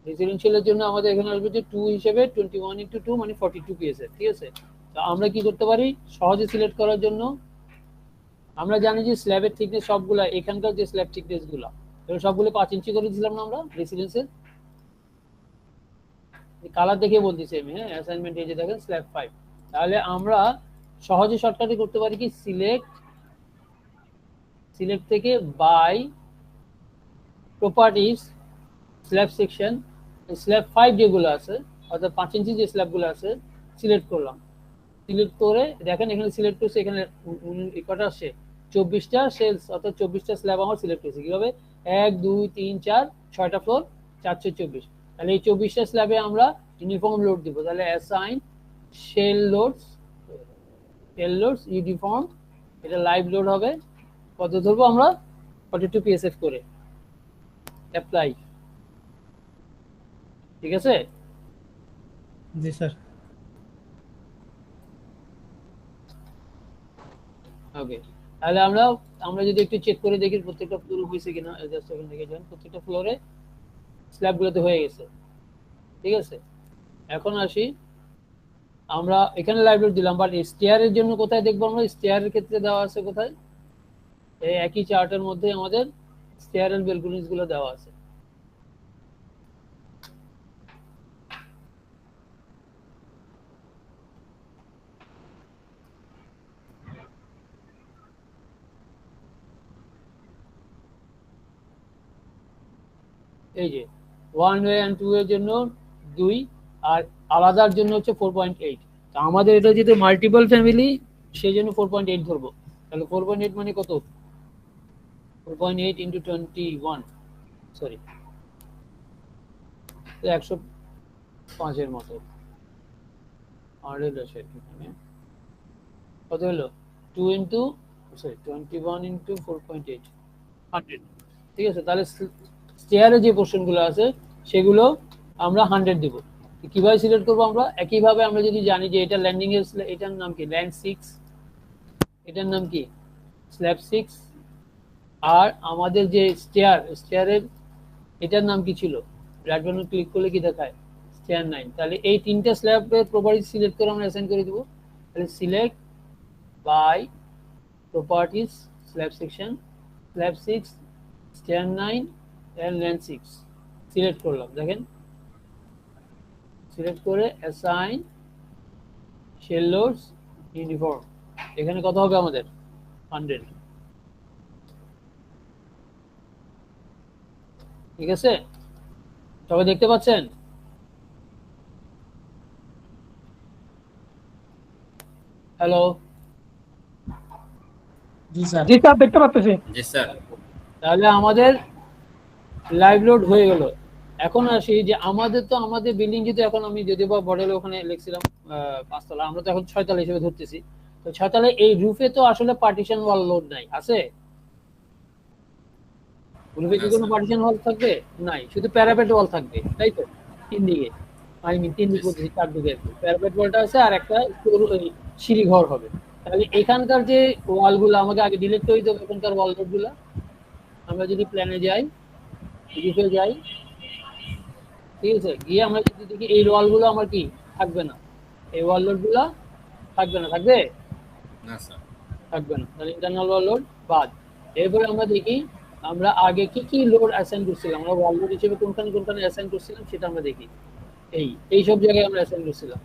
রেসিডেন্সিয়ালের জন্য আমাদের এখানে আসবে যে 2 হিসেবে 21 × 2 মানে 42 পিএসএ, ঠিক আছে? তো আমরা কি করতে পারি সহজে সিলেক্ট করার জন্য? আমরা জানি যে স্ল্যাবের থিকনেস সবগুলা, এখানকার যে স্ল্যাব থিকনেস গুলা এগুলো সবগুলো 5 ইঞ্চি করে দিলাম না আমরা রেসিডেন্সের? কালার দেখে বলতেছি আমি, হ্যাঁ, অ্যাসাইনমেন্ট এই যে দেখেন স্ল্যাব 5। তাহলে আমরা সহজে শর্টকাটে করতে পারি কি, সিলেক্ট থেকে by properties slab section, slab 5 যেগুলো আছে অর্থাৎ 5 ইঞ্চি যে স্ল্যাবগুলো আছে সিলেক্ট করলাম। সিলেক্ট করে দেখেন এখানে সিলেক্ট করছে, এখানে কটা আসছে 24টা সেলস, অর্থাৎ 24টা স্ল্যাব আমার সিলেক্ট হয়েছে। কিভাবে? 1 2 3 4 6টা ফ্লোর, 424। তাহলে এই 24টা স্ল্যাবে আমরা ইউনিফর্ম লোড দিব। তাহলে অ্যাসাইন শেল লোডস ইউনিফর্ম এটা লাইভ লোড হবে, কত ধরবো আমরা 42 PSF করে অ্যাপ্লাই, ঠিক আছে। জি স্যার। ওকে, তাহলে আমরা যদি একটু চেক করে দেখি প্রত্যেকটা ফ্লোর হয়েছে কিনা, জাস্ট এখান থেকে যান, প্রত্যেকটা ফ্লোরে স্ল্যাবগুলোতে হয়ে গেছে, ঠিক আছে। এখন আসি, আমরা এখানে লাইভ লোড দিলাম, বাট স্টেয়ারের জন্য কোথায় দেখবো আমরা? স্টেয়ারের ক্ষেত্রে দেওয়া আছে কোথায়? এই একই চার্টের মধ্যে আমাদের স্টেয়ারের বেলকনিজ গুলো দেওয়া আছে। এই যে 1 ওয়ে এন্ড 2 এর জন্য 2, আর আলাদার জন্য হচ্ছে 4.8। তো আমাদের এটা যেহেতু মাল্টিপল ফ্যামিলি, সেই জন্য 4.8 ধরবো। তাহলে 4.8 মানে কত? 4.8 ইন্টু 21, সরি 105 এর মতো, 100 আছে এখানে, কত হলো? 2 ইন্টু, সরি 21 ইন্টু 4.8, 100, ঠিক আছে। তাহলে স্টেয়ারে যে পোর্শনগুলো আছে সেগুলো আমরা 100 দেব। কিভাবে সিলেক্ট করবো আমরা? একইভাবে আমরা যদি জানি যে এটা ল্যান্ডিং এর, এটার নাম কি ল্যান্ড 6, এটার নাম কি স্ল্যাব 6, আর আমাদের যে স্টেয়ারের এটার নাম কি ছিল? রাইট বাটন ক্লিক করলে কি দেখায়? স্টেয়ার 9। তাহলে এই তিনটা স্ল্যাবের প্রপার্টিজ সিলেক্ট করে আমরা অ্যাসাইন করে দেব। তাহলে select by properties slab section, slab 6, stair 9 and land 6 select করলাম, দেখেন সিলেক্ট করে অ্যাসাইন শেল লোডস ইউনিফর্ম, এখানে কত হবে আমাদের? 100, ঠিক আছে। সবাই দেখতে পাচ্ছেন? হ্যালো, জি স্যার দেখতে পাচ্ছি। জি স্যার। তাহলে আমাদের লাইভ লোড হয়ে গেল। এখন আসি যে আমাদের বিল্ডিং, যেহেতু এখন আমি যদিও বা মডেলে ওখানে লিখছিলাম 5 তলা, আমরা তো এখন 6 তলা হিসেবে ধরতেছি। তো 6 তলায় এই রুফে তো আসলে পার্টিশন ওয়াল লোড নাই, আছে? রুফে কি কোনো পার্টিশন ওয়াল থাকবে? নাই, শুধু প্যারাপেট ওয়াল থাকবে, তাই তো? তিন দিকে, তিন দিকে বলতেছি, 4 দিকে প্যারাপেট ওয়ালটা আছে, আর একটা সিঁড়ি ঘর হবে। তাহলে এখানকার যে ওয়ালগুলো আমাকে আগে ডিলিট করে দিতে হবে, এখানকার ওয়াল লোডগুলো। আমরা যদি প্ল্যানে যাই, রুফে যাই, ঠিক আছে, গিয়ে আমরা যদি দেখি এই ওয়ালগুলো আমার কি থাকবে না, এই ওয়াল লোডগুলো থাকবে না, থাকবে না স্যার। থাকবে না। তাহলে ইন্টারনাল ওয়াল লোড বাদ। এরপরে আমরা দেখি আমরা আগে কি কি লোড অ্যাসাইন করছিলাম, আমরা ওয়াল লোড হিসেবে কোনখানে অ্যাসাইন করছিলাম সেটা আমরা দেখি। এই সব জায়গায় আমরা অ্যাসাইন করছিলাম।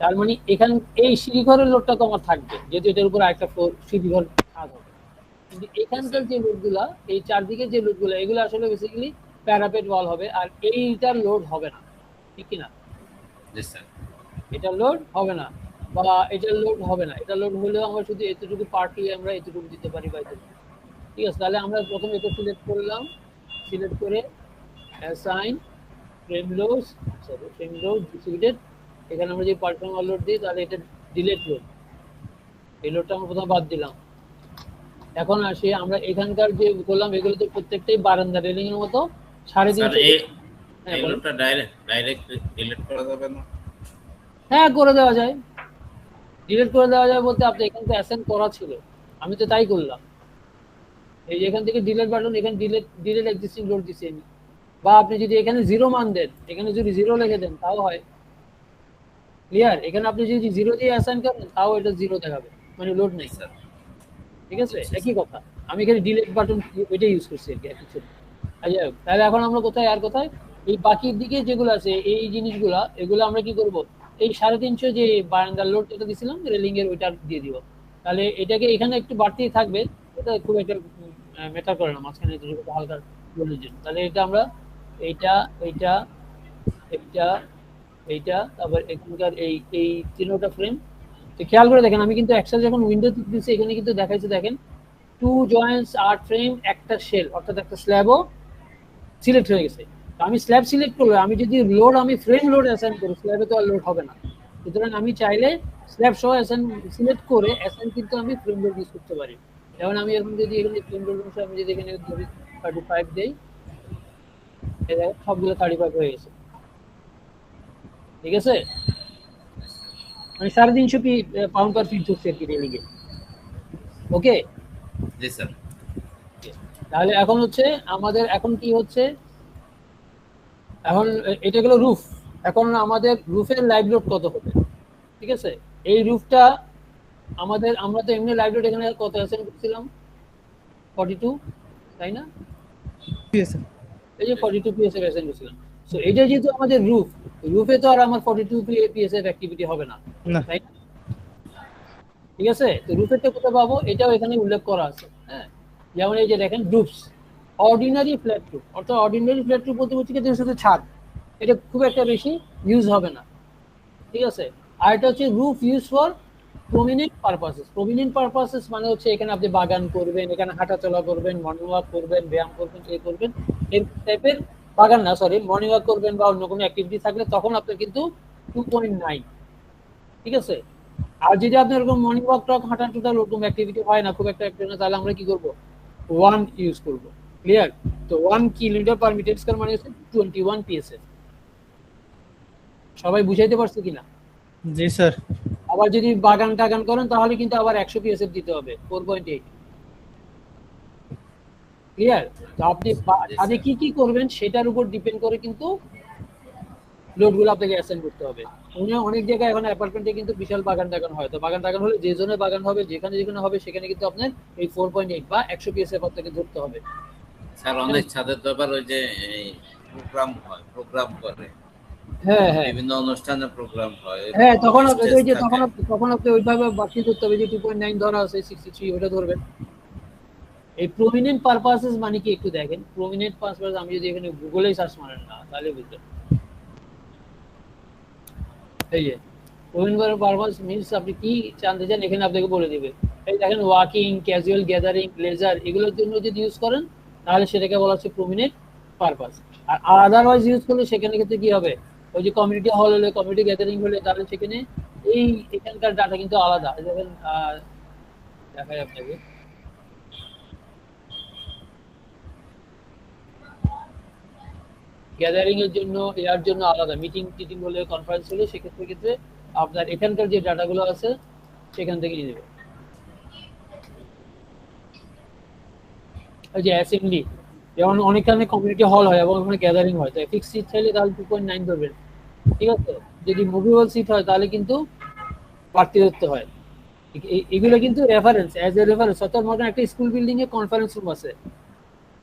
তার মানে এখানে এই সিঁড়িঘরের লোডটা তো আমার থাকবে, যেহেতু এটার উপর একটা ফ্লোর সিঁড়িঘর থাকবে। কিন্তু এখানকার যে লোডগুলা, এই চারদিকে যে লোডগুলো, এগুলো আসলে বেসিক্যালি প্যারাপেট ওয়াল হবে, আর এইটার লোড হবে না, ঠিক কি না? জি স্যার। এটার লোড হবে না, বা এটার লোড হবে না। এটা লোড হলেও আমরা শুধু এতটুকু পার্টি আমরা এতটুকু দিতে পারি বা এতটুকু, ঠিক আছে। তাহলে আমরা প্রথমে এটা সিলেক্ট করলাম, সিলেক্ট করে অ্যাসাইন ফ্রেম লোড ডিস্ট্রিবিউটেড, এখানে আমরা যে পার্টিশন ওয়াল লোড দিই, তাহলে এটা ডিলেট লোড, এই লোডটা আমরা প্রথমে বাদ দিলাম। এখন আসি আমরা এখানকার যে করলাম, এগুলো তো প্রত্যেকটাই বারান্দা রেলিং এর মতো 3.5। এই লোডটা ডাইরেক্ট ডিলিট করা যাবে না? হ্যাঁ, করে দেওয়া যায়। ডিলিট করে দেওয়া যায় বলতে, আপনি এখান থেকে অ্যাসাইন করা ছিল, আমি তো তাই করলাম। এই যে এখান থেকে ডিলিট বাটন, এখানে ডিলিট এক্সিস্টিং লোড দিছি আমি। বা আপনি যদি এখানে 0 মান দেন, এখানে যদি 0 লিখে দেন তাও হয়। ক্লিয়ার? এখানে আপনি যদি 0 দিয়ে অ্যাসাইন করেন তাও এটা 0 দেখাবে, মানে লোড নেই, স্যার। ঠিক আছে। একই কথা, আমি এখানে ডিলিট বাটন ওইটা ইউজ করছি আর কি, কিছু। আচ্ছা, তাহলে এখন আমরা কোথায় আর কোথায় এই বাকির দিকে যেগুলো আছে এই জিনিসগুলা, এগুলো আমরা কি করব? এই 350 যে বারান্দার লোড যেটা দিছিলাম রেলিং এর, ওইটা দিয়ে দিব। তাহলে এটাকে এখানে একটু বাড়তি থাকবে, এটা খুব একটা ম্যাটার করে না, মাঝখানে একটু হালকা লোডের জন্য। তাহলে এটা আমরা এইটা এইটা এইটা এইটা তারপর এখানকার এই তিনটা ফ্রেম। তো খেয়াল করে দেখেন, আমি কিন্তু একসাথে যখন উইন্ডো দিচ্ছি, এখানে কিন্তু দেখাইছে, দেখেন 2 জয়েন্টস 8 ফ্রেম, একটা শেল, অর্থাৎ একটা স্ল্যাবও সিলেক্ট হয়ে গেছে। তো আমি স্ল্যাব সিলেক্ট করলে, আমি যদি লোড, আমি ফ্রেম লোড অ্যাসাইন করি, স্ল্যাবে তো আর লোড হবে না, সুতরাং আমি চাইলে স্ল্যাব সহ অ্যাসাইন সিলেক্ট করে অ্যাসাইন কিন্তু আমি ফ্রেমওয়ার্ক ইউজ করতে পারি। যেমন আমি এখন যদি এখানে ফ্রেমওয়ার্ক অনুসারে আমি যদি এখানে 35 দেই, এই দেখো সবগুলো 35 হয়ে গেছে। ঠিক আছে, মানে 350 পাউন্ড পার ফিট হচ্ছে আর কি রেলিংয়ে। ওকে, জি স্যার। তাহলে এখন হচ্ছে আমাদের এখন কি হচ্ছে, এখন এটা গেল রুফ। এখন আমাদের রুফের লাইভ লোড কত হবে? ঠিক আছে, এই রুফটা আমাদের, আমরা তো এমনি লাইভ লোড এখানে কত অ্যাসাইন করছিলাম, 42, তাই না? PSF এই যে 42 পিএসএফ অ্যাসাইন করছিলাম। সো এটা যেহেতু আমাদের রুফ, রুফে তো আর আমার 42 পিএসএফ অ্যাক্টিভিটি হবে না, না। তাই না? ঠিক আছে, তো রুফেরটা কোথায় পাবো এটাও এখানে উল্লেখ করা আছে। হ্যাঁ, যেমন এই যে দেখেন রুফস, অর্ডিনারি ফ্ল্যাট রুফ, অর্থাৎ অর্ডিনারি ফ্ল্যাট রুফ বলতে হচ্ছে কি শুধু ছাদ, এটা খুব একটা বেশি ইউজ হবে না। ঠিক আছে, আর এটা হচ্ছে roof use for prominent purposes. Prominent purposes মানে হচ্ছে এখানে আপনি বাগান করবেন, এখানে হাঁটাচলা করবেন, মর্নিং ওয়াক করবেন, ব্যায়াম করবেন, এই করবেন, এই টাইপের বাগান না, সরি, মর্নিং ওয়াক করবেন বা অন্য কোনো অ্যাক্টিভিটি থাকলে তখন আপনার কিন্তু 2.9। ঠিক আছে, আর যদি আপনার এরকম মর্নিং ওয়াক টক হাঁটা টোটাল ওরকম অ্যাক্টিভিটি হয় না, খুব একটা অ্যাক্টিভিটি না, তাহলে আমরা কি করব, 1 ইউজ করব। ক্লিয়ার? তো 1 কিলোমিটার পার মিটার স্কয়ার মানে হচ্ছে 21 পিএসএফ। সবাই বুঝাইতে পারছে কিনা? জি স্যার। আবার যদি বাগান টাগান করেন তাহলে কিন্তু আবার 100 পিএসএফ দিতে হবে, 4.8। ক্লিয়ার? তো আপনি ছাদে কি কি করবেন সেটার উপর ডিপেন্ড করে কিন্তু লোডগুলো আপনাকে অ্যাসাইন করতে হবে। অনেক জায়গায় এখন অ্যাপার্টমেন্টে কিন্তু বিশাল বাগান টাগান হয়, তো বাগান টাগান হলে যে জোনে বাগান হবে, যেখানে যেখানে হবে সেখানে কিন্তু আপনার এই 4.8 বা 100 পিএসএফ আপনাকে ধরতে হবে। স্যার অনেক ছাদের তো আবার ওই যে প্রোগ্রাম হয়, প্রোগ্রাম করে, হ্যাঁ হ্যাঁ বিভিন্ন অনুষ্ঠানে প্রোগ্রাম হয়। হ্যাঁ, তখন Stage ওই যে থাকে। তখন আপনি ওইভাবে বাকি করতে হবে যে 2.9 ধরা আছে, 63 ওটা ধরবেন। এই প্রমিনেন্ট পারপাসেস মানে কি একটু দেখেন। প্রমিনেন্ট পারপাস আমি যদি এখানে গুগলে সার্চ মারেন না তাহলে বুঝবেন। এই যে প্রমিনেন্ট পারপাস মিন্স আপনি কি জানতে চান এখানে আপনাকে বলে দিবে। এই দেখেন ওয়াকিং, ক্যাজুয়াল গ্যাদারিং, লেজার, এগুলোর জন্য যদি ইউজ করেন তাহলে সেটাকে বলা হচ্ছে প্রমিনেন্ট পারপাস। আর আদারওয়াইজ ইউজ করলে সেখানে ক্ষেত্রে কি হবে, ওই যে কমিউনিটি হল হলে, কমিউনিটি গ্যাদারিং হলে, তাহলে সেখানে এই এখানকার ডাটা কিন্তু আলাদা। দেখেন দেখাই আপনাকে, গ্যাদারিং এর জন্য, এর জন্য আলাদা, মিটিং টিটিং হলে, কনফারেন্স হলে সেক্ষেত্রে আপনার এখানকার যে ডাটাগুলো আছে সেখান থেকে নিয়ে নেবে। ওই যে অ্যাসেম্বলি, যেমন অনেকখানে কমিউনিটি হল হয় এবং ওখানে গ্যাদারিং হয়, তাই ফিক্স সিট চাইলে তাহলে 2.9 ধরবেন। ঠিক আছে, যদি মুভেবল সিট হয় তাহলে কিন্তু বাড়তি ধরতে হয়। এগুলো কিন্তু রেফারেন্স, অ্যাজ এ রেফারেন্স। অর্থাৎ মনে একটা স্কুল বিল্ডিং এ কনফারেন্স রুম আছে,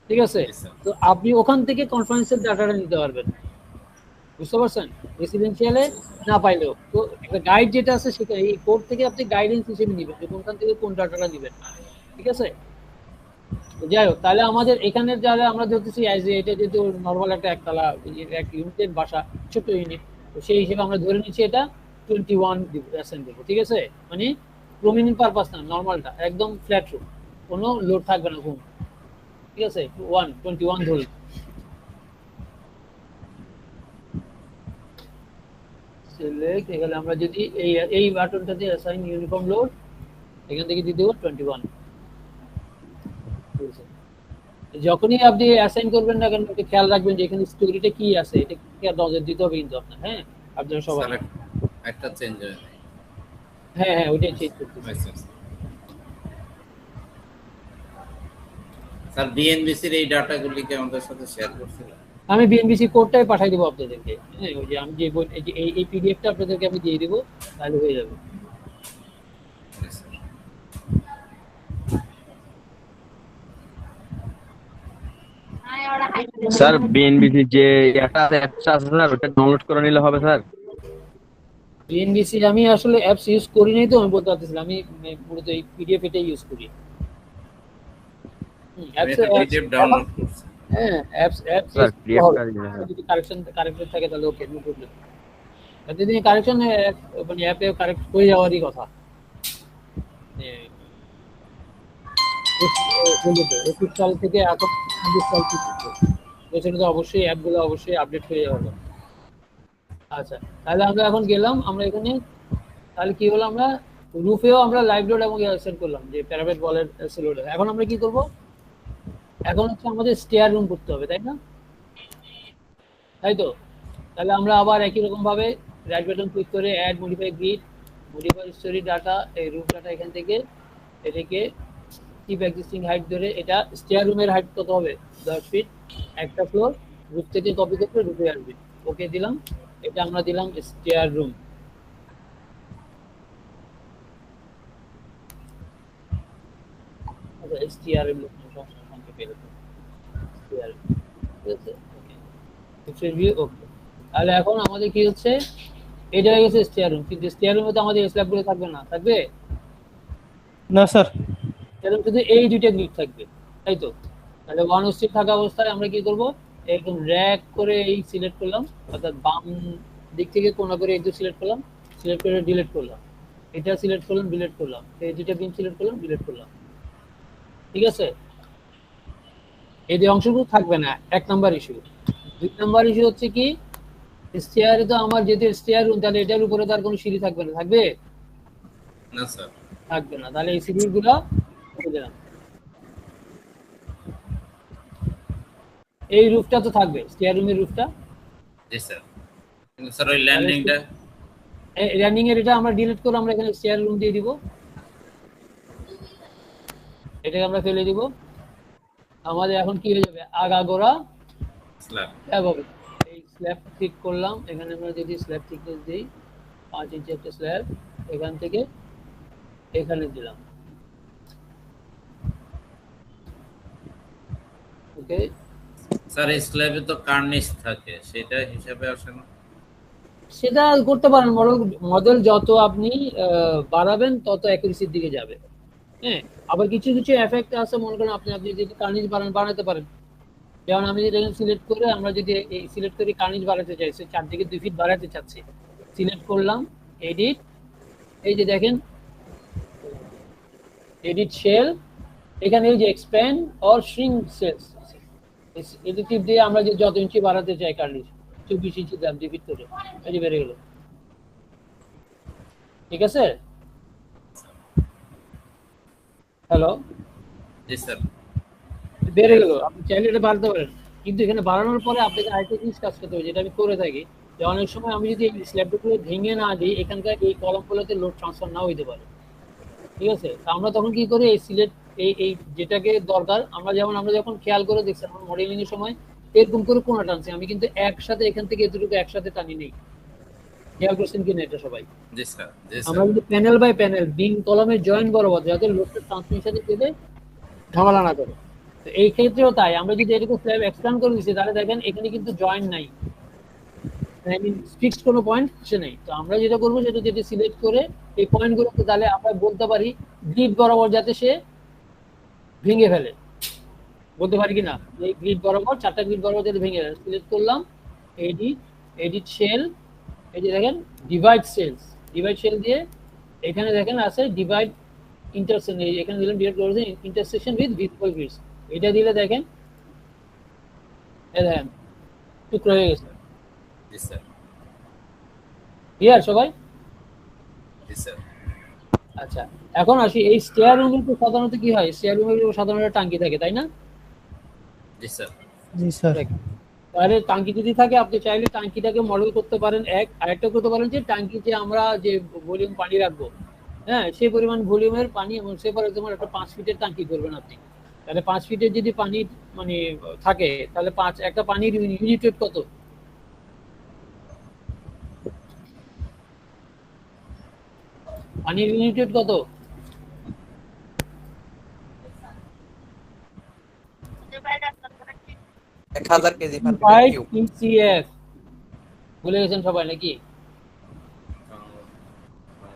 ঠিক আছে, তো আপনি ওখান থেকে কনফারেন্সের ডাটাটা নিতে পারবেন। বুঝতে পারছেন? রেসিডেন্সিয়ালে না পাইলেও তো একটা গাইড যেটা আছে সেটা এই কোড থেকে আপনি গাইডেন্স হিসেবে নেবেন যে কোনখান থেকে কোন ডাটাটা নেবেন। ঠিক আছে, যাই হোক, তাহলে আমাদের এখানে যারা আমরা ধরতেছি এটা যেহেতু নর্মাল একটা একতলা এক ইউনিটের বাসা, ছোট ইউনিট, তো সেই হিসেবে আমরা ধরে নিচ্ছি এটা 21% দেবো। ঠিক আছে, মানে প্রমিনেন্ট পারপাস না, নর্মালটা একদম ফ্ল্যাট রুম, কোনো লোড থাকবে না ঘুম। ঠিক আছে, 21 ধরি। সিলেক্ট, এখানে আমরা যদি এই বাটনটাতে অ্যাসাইন ইউনিফর্ম লোড, এখান থেকে দিয়ে দেবো 21। যখনই আপনি অ্যাসাইন করবেন না কেন একটু খেয়াল রাখবেন যে এখানে স্টোরিটা কি আছে, এটা কি নজর দিতে হবে কিন্তু আপনার। হ্যাঁ, আপনারা সবাই একটা চেঞ্জ হয়। হ্যাঁ হ্যাঁ, ওইটাই চেঞ্জ করতে। স্যার বিএনবিসির এই ডাটাগুলিকে আমাদের সাথে শেয়ার করছিলেন। আমি বিএনবিসি কোডটাই পাঠিয়ে দেবো আপনাদেরকে। হ্যাঁ, ওই যে আমি যে এই পিডিএফটা আপনাদেরকে আমি দিয়ে দেবো, তাহলে হয়ে যাবে। স্যার বিএনবিসি যে অ্যাপটা আছে স্যার ওটা ডাউনলোড করে নিলে হবে স্যার? বিএনবিসি আমি আসলে অ্যাপস ইউজ করি নাই, তো আমি বলতে পারতেছিলাম। আমি মূলত এই পিডিএফ এটাই ইউজ করি। পিডিএফ ডাউনলোড করছি। হ্যাঁ, অ্যাপস স্যার পিডিএফটা যদি কারেকশন থাকে তাহলে ওকে, নো প্রবলেম। যদি কারেকশন মানে অ্যাপে কারেক্ট হয়ে যাওয়ারই কথা। 21 সাল থেকে এখন 26 সাল পর্যন্ত, তো সেটা তো অবশ্যই অ্যাপগুলো অবশ্যই আপডেট হয়ে যাবে। আচ্ছা, তাহলে আমরা এখন গেলাম, আমরা এখানে তাহলে কি হলো, আমরা রুফেও আমরা লাইভ লোড এবং সেট করলাম যে প্যারাবেট বলের লোড। এখন আমরা কি করব, এখন হচ্ছে আমাদের স্টেয়ার রুম করতে হবে, তাই না? তাই তো, তাহলে আমরা আবার একই রকম ভাবে রাইট বাটন ক্লিক করে add modify grid, modify story data, এই রুম ডাটা এখান থেকে এটাকে কিপ এক্সিস্টিং হাইট ধরে, এটা স্টেয়ার রুমের হাইট কত হবে, 10 ফিট, একটা ফ্লোর, রুফ থেকে কপি করে রুফে আসবে। ওকে দিলাম, এটা আমরা দিলাম স্টেয়ার রুম। আচ্ছা, স্টেয়ার রুম সংখ্যা পেয়ে গেছে, স্টেয়ার রুম, ঠিক আছে, ওকে ভিউ, ওকে। তাহলে এখন আমাদের কি হচ্ছে, এটা হয়ে গেছে স্টেয়ার রুম, কিন্তু স্টেয়ার রুমে তো আমাদের স্ল্যাবগুলো থাকবে না, থাকবে না স্যার। এরকম শুধু এই দুইটা গ্রিড থাকবে, তাই তো? তাহলে ওয়ান স্ট্রিপ থাকা অবস্থায় আমরা কি করব, একদম র‍্যাক করে এই সিলেক্ট করলাম, অর্থাৎ বাম দিক থেকে কোণা করে একটু সিলেক্ট করলাম, সিলেক্ট করে ডিলিট করলাম, এটা সিলেক্ট করলাম, ডিলিট করলাম, এই দুইটা বিম সিলেক্ট করলাম, ডিলিট করলাম, ঠিক আছে? এই দুই অংশগুলো থাকবে না, এক নাম্বার ইস্যু। দুই নাম্বার ইস্যু হচ্ছে কি, স্টেয়ারে তো আমার যেহেতু স্টেয়ার রুম, তাহলে এটার উপরে তার কোনো সিঁড়ি থাকবে না, থাকবে না স্যার। থাকবে না, তাহলে এই সিঁড়িগুলো দিলাম। এই রুফটা তো থাকবে, স্টেয়ার রুমের রুফটা। জি স্যার, কিন্তু স্যার ওই ল্যান্ডিংটা, ল্যান্ডিং এর এটা আমরা ডিলিট করে আমরা এখানে স্টেয়ার রুম দিয়ে দিব, এটাকে আমরা ফেলে দিব। আমাদের এখন কি হয়ে যাবে, আগাগোড়া স্ল্যাব। স্ল্যাব হবে। এই স্ল্যাব ক্লিক করলাম, এখানে আমরা যদি স্ল্যাব থিকনেস দিই 5 ইঞ্চি একটা স্ল্যাব, এখান থেকে এখানে দিলাম, ওকে। স্যার এই স্ল্যাবে তো কার্নিশ থাকে, সেটা হিসাবে আসে না? সেটা করতে পারেন, মডেল যত আপনি বাড়াবেন তত অ্যাকুরেসির দিকে যাবে। হ্যাঁ, আবার কিছু কিছু এফেক্ট আছে, মনে করেন আপনি যদি কার্নিশ বানাতে পারেন, যেমন আমি যদি এখানে সিলেক্ট করে, আমরা যদি এই সিলেক্ট করে কার্নিশ বাড়াতে চাই, সে 4 থেকে 2 ফিট বাড়াতে চাচ্ছি, সিলেক্ট করলাম, এডিট, এই যে দেখেন এডিট শেল, এখানে এই যে এক্সপ্যান্ড অর শ্রিঙ্ক সেলস, এটি টিপ দিয়ে আমরা যে যত ইঞ্চি বাড়াতে চাই কার্নিশ, 24 ইঞ্চি দাম 2 ফিট করে, এই যে বেড়ে গেল, ঠিক আছে? হ্যালো, জি স্যার। বেড়ে গেল, আপনি চাইলে এটা বাড়াতে পারেন, কিন্তু এখানে বাড়ানোর পরে আপনাকে আরেকটা জিনিস কাজ করতে হবে, যেটা আমি করে থাকি, যে অনেক সময় আমি যদি এই স্ল্যাবগুলো ভেঙে না দিই, এখানকার এই কলমগুলোতে লোড ট্রান্সফার নাও হইতে পারে, ঠিক আছে? তো আমরা তখন কি করি, এই সিলেক্ট এই যেটাকে দরকার, আমরা যখন খেয়াল করে দেখছি আমার মডেলিং এর সময় এরকম করে কোণা টানছি, আমি কিন্তু একসাথে এখান থেকে এতটুকু একসাথে টানি নেই, খেয়াল করছেন কিনা এটা সবাই? জি স্যার। জি আমরা স্যার। কিন্তু প্যানেল বাই প্যানেল বিম কলমের জয়েন্ট বরাবর, যাতে লোডটা ট্রান্সমিশনে পেলে ঝামেলা না করে। তো এই ক্ষেত্রেও তাই, আমরা যদি এটাকে স্ল্যাব এক্সপ্যান্ড করে দিচ্ছি, তাহলে দেখেন এখানে কিন্তু জয়েন্ট নাই, আই মিন ফিক্সড কোনো পয়েন্ট সে নেই। তো আমরা যেটা করবো, সেটা যেটা সিলেক্ট করে এই পয়েন্টগুলোকে, তাহলে আমরা বলতে পারি গ্রিড বরাবর যাতে সে ভেঙে ফেলে, বলতে পারি কিনা, এই গ্রিড বরাবর 4টা গ্রিড বরাবর যাতে ভেঙে ফেলে, সিলেক্ট করলাম, এডিট শেল, এই যে দেখেন ডিভাইড শেল দিয়ে এখানে দেখেন আছে ডিভাইড ইন্টারসেকশন, এখানে দিলাম ডিভাইড করেছে ইন্টারসেকশন উইথ ভিজিবল গ্রিডস, এটা দিলে দেখেন এই দেখেন টুকরো হয়ে গেছে। জি স্যার। ক্লিয়ার সবাই? জি স্যার। আচ্ছা, এখন আসি, এই স্টেয়ার রুমে তো সাধারণত কি হয়, স্টেয়ার রুমে সাধারণত টাঙ্কি থাকে, তাই না? জি স্যার। জি স্যার। তাহলে টাঙ্কি যদি থাকে, আপনি চাইলে টাঙ্কিটাকে মডেল করতে পারেন, আরেকটা করতে পারেন যে টাঙ্কিতে আমরা যে ভলিউম পানি রাখবো, হ্যাঁ, সেই পরিমাণ ভলিউমের পানি, এবং সেপারে তোমার একটা 5 ফিটের টাঙ্কি করবেন আপনি, তাহলে 5 ফিটের যদি পানি মানে থাকে, তাহলে একটা পানির ইউনিট ওয়েট কত, পানির ইউনিট ওয়েট কত? এক 1000 কেজি পার 5 কিউব। PCF ভুলে গেছেন সবাই নাকি?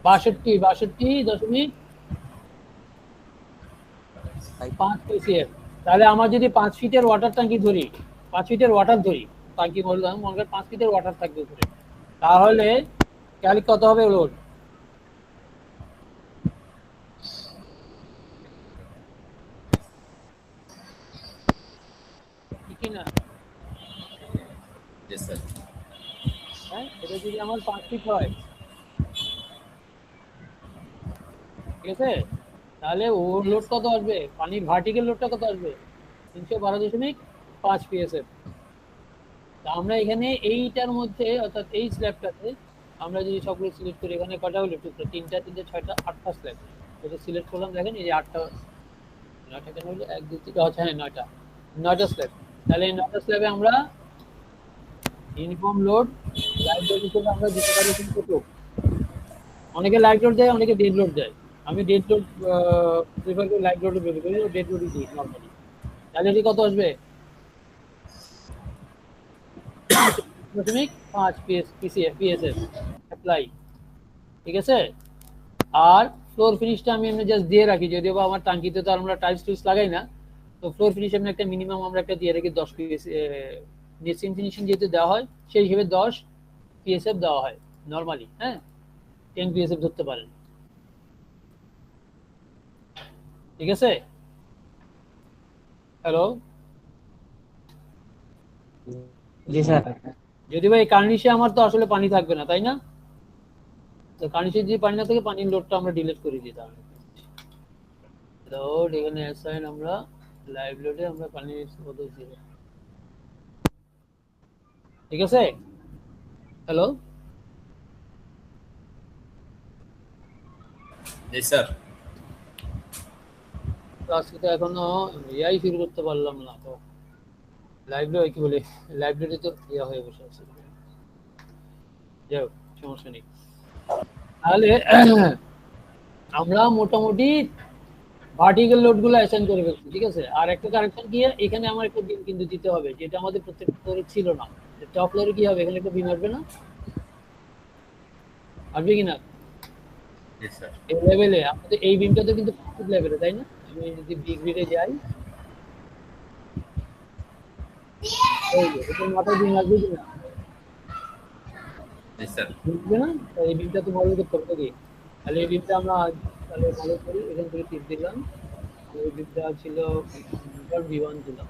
62.5 PCF। তাহলে আমার যদি 5 ফিটের ওয়াটার ট্যাঙ্কি ধরি, 5 ফিটের ওয়াটার ধরি, ট্যাঙ্কি বললাম, মনে করেন 5 ফিটের ওয়াটার থাকবে উপরে, তাহলে ক্যালিক কত হবে লোড? ঠিক না? জি স্যার। হ্যাঁ, এটা যদি আমার 5 ফিট হয়, ঠিক আছে, তাহলে ওর লোড কত আসবে, পানির ভার্টিক্যাল লোডটা কত আসবে, 312.5 পিএসএফ। তা আমরা এখানে এইটার মধ্যে অর্থাৎ এই স্ল্যাবটাতে আমরা যদি সবগুলো সিলেক্ট করি, এখানে কটা হলো টুকরো, 3টা 3টে 6টা 8টা স্ল্যাব, এটা সিলেক্ট করলাম, দেখেন এই যে 8টা 9টা কেন হলো, 1 2 3 আচ্ছা হ্যাঁ 9টা স্ল্যাব। তাহলে এই 9টা স্ল্যাবে আমরা ইউনিফর্ম লোড লাইভ লোড হিসেবে আমরা দিতে পারি কিন্তু কত, অনেকে লাইভ লোড দেয়, অনেকে ডেড লোড দেয়। আমি ডেড লোড প্রিফার করি, লাইভ লোড প্রিফার করি, ডেড লোডই দিই নরমালি। তাহলে এটি কত আসবে, 5 পিএসএফ অ্যাপ্লাই, ঠিক আছে। আর ফ্লোর ফিনিশটা আমি এমনি জাস্ট দিয়ে রাখি, যদিও বা আমার টাঙ্কিতে তো আর আমরা টাইলস টুইলস লাগাই না, তো ফ্লোর ফিনিশ এমনি একটা মিনিমাম আমরা একটা দিয়ে রাখি 10 পিএস, নেসিং ফিনিশিং যেহেতু দেওয়া হয় সেই হিসেবে 10 পিএসএফ দেওয়া হয় নরমালি। হ্যাঁ, 10 পিএসএফ ধরতে পারেন, ঠিক আছে। হ্যালো, জি স্যার। যদি ভাই কার্নিশে আমার তো আসলে পানি থাকবে না, তাই না? তো কার্নিশে যদি পানি না থাকে, পানির লোডটা আমরা ডিলিট করে দিই। তাহলে লোড এখানে অ্যাসাইন আমরা লাইভ লোডে আমরা পানি কত 0, ঠিক আছে। হ্যালো, জি স্যার। তো আজকে তো এখনো ইয়াই শুরু করতে পারলাম না, তো লাইব্রেরি কি বলে, লাইব্রেরি তো ইয়া হয়ে বসে আছে, যাও সমস্যা নেই। তাহলে আমরা মোটামুটি ভার্টিক্যাল লোডগুলো অ্যাসাইন করে ফেলছি, ঠিক আছে। আর একটা কারেকশন কি, এখানে আমার একটা বিম কিন্তু দিতে হবে, যেটা আমাদের প্রত্যেকটা ফ্লোরে ছিল না। টপ ফ্লোরে কি হবে, এখানে একটা বিম আসবে না, আসবে কি না? জি স্যার। এই লেভেলে আমাদের এই বিমটা তো কিন্তু লেভেলে, তাই না? আমি যদি বিগ গ্রিডে যাই, এই যে এটা মাথায় বিম আসবে কি না, জি স্যার। বুঝবে না? এই বিমটা তো মডেল করতে হবে কি, তাহলে এই বিমটা আমরা তাহলে মডেল করি, এখান থেকে টিপ দিলাম, এই বিমটা ছিল V1 দিলাম,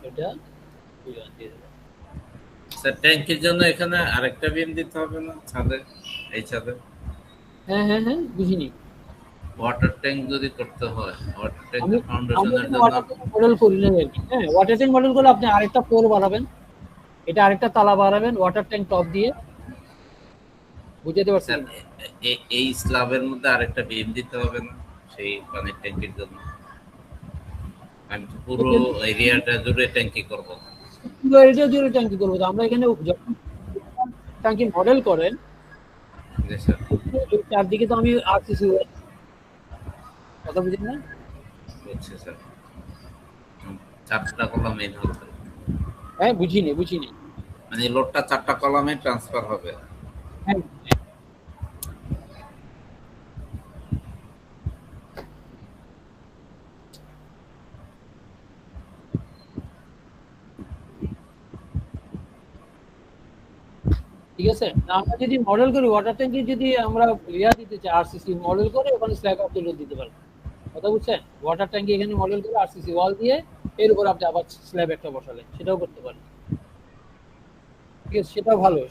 এটা V1 দিয়ে দিলাম। স্যার ট্যাঙ্কের জন্য এখানে আরেকটা বিম দিতে হবে না ছাদে, এই ছাদে? হ্যাঁ হ্যাঁ হ্যাঁ, বুঝিনি। ওয়াটার ট্যাঙ্ক যদি করতে হয়, ওয়াটার আমি ট্যাঙ্কের ফাউন্ডেশনের জন্য ওয়াটার ট্যাঙ্ক মডেল করি না আর কি। হ্যাঁ, ওয়াটার ট্যাঙ্ক মডেল করলে আপনি আরেকটা ফ্লোর বাড়াবেন, এটা আরেকটা তালা বাড়াবেন ওয়াটার ট্যাঙ্ক টপ দিয়ে, বুঝতে পারছেন? স্যার এই স্ল্যাবের মধ্যে আরেকটা বিম দিতে হবে না সেই পানির ট্যাঙ্কির জন্য? আমি তো পুরো এরিয়াটা জুড়ে ট্যাঙ্কি করব। পুরো এরিয়া জুড়ে ট্যাঙ্কি করবো, তো আমরা এখানে যখন ট্যাঙ্কি মডেল করেন, জি স্যার। এই চারদিকে তো আমি আরসিসি কথা বুঝেন না? বুঝছি স্যার। 4টা কলামে ধরতে, হ্যাঁ, বুঝিনি। মানে লোডটা 4টা কলামে ট্রান্সফার হবে। হ্যাঁ, ঠিক আছে। না, আমরা যদি মডেল করি ওয়াটার ট্যাঙ্কি, যদি আমরা ইয়া দিতে চাই আরসিসি মডেল করে ওখানে স্ল্যাব আপনি লোড দিতে পারেন, কথা বুঝছেন? ওয়াটার ট্যাঙ্কি এখানে মডেল করে আরসিসি ওয়াল দিয়ে এর উপর আপনি আবার স্ল্যাব একটা বসালেন, সেটাও করতে পারেন, ঠিক আছে। সেটাও ভালো না,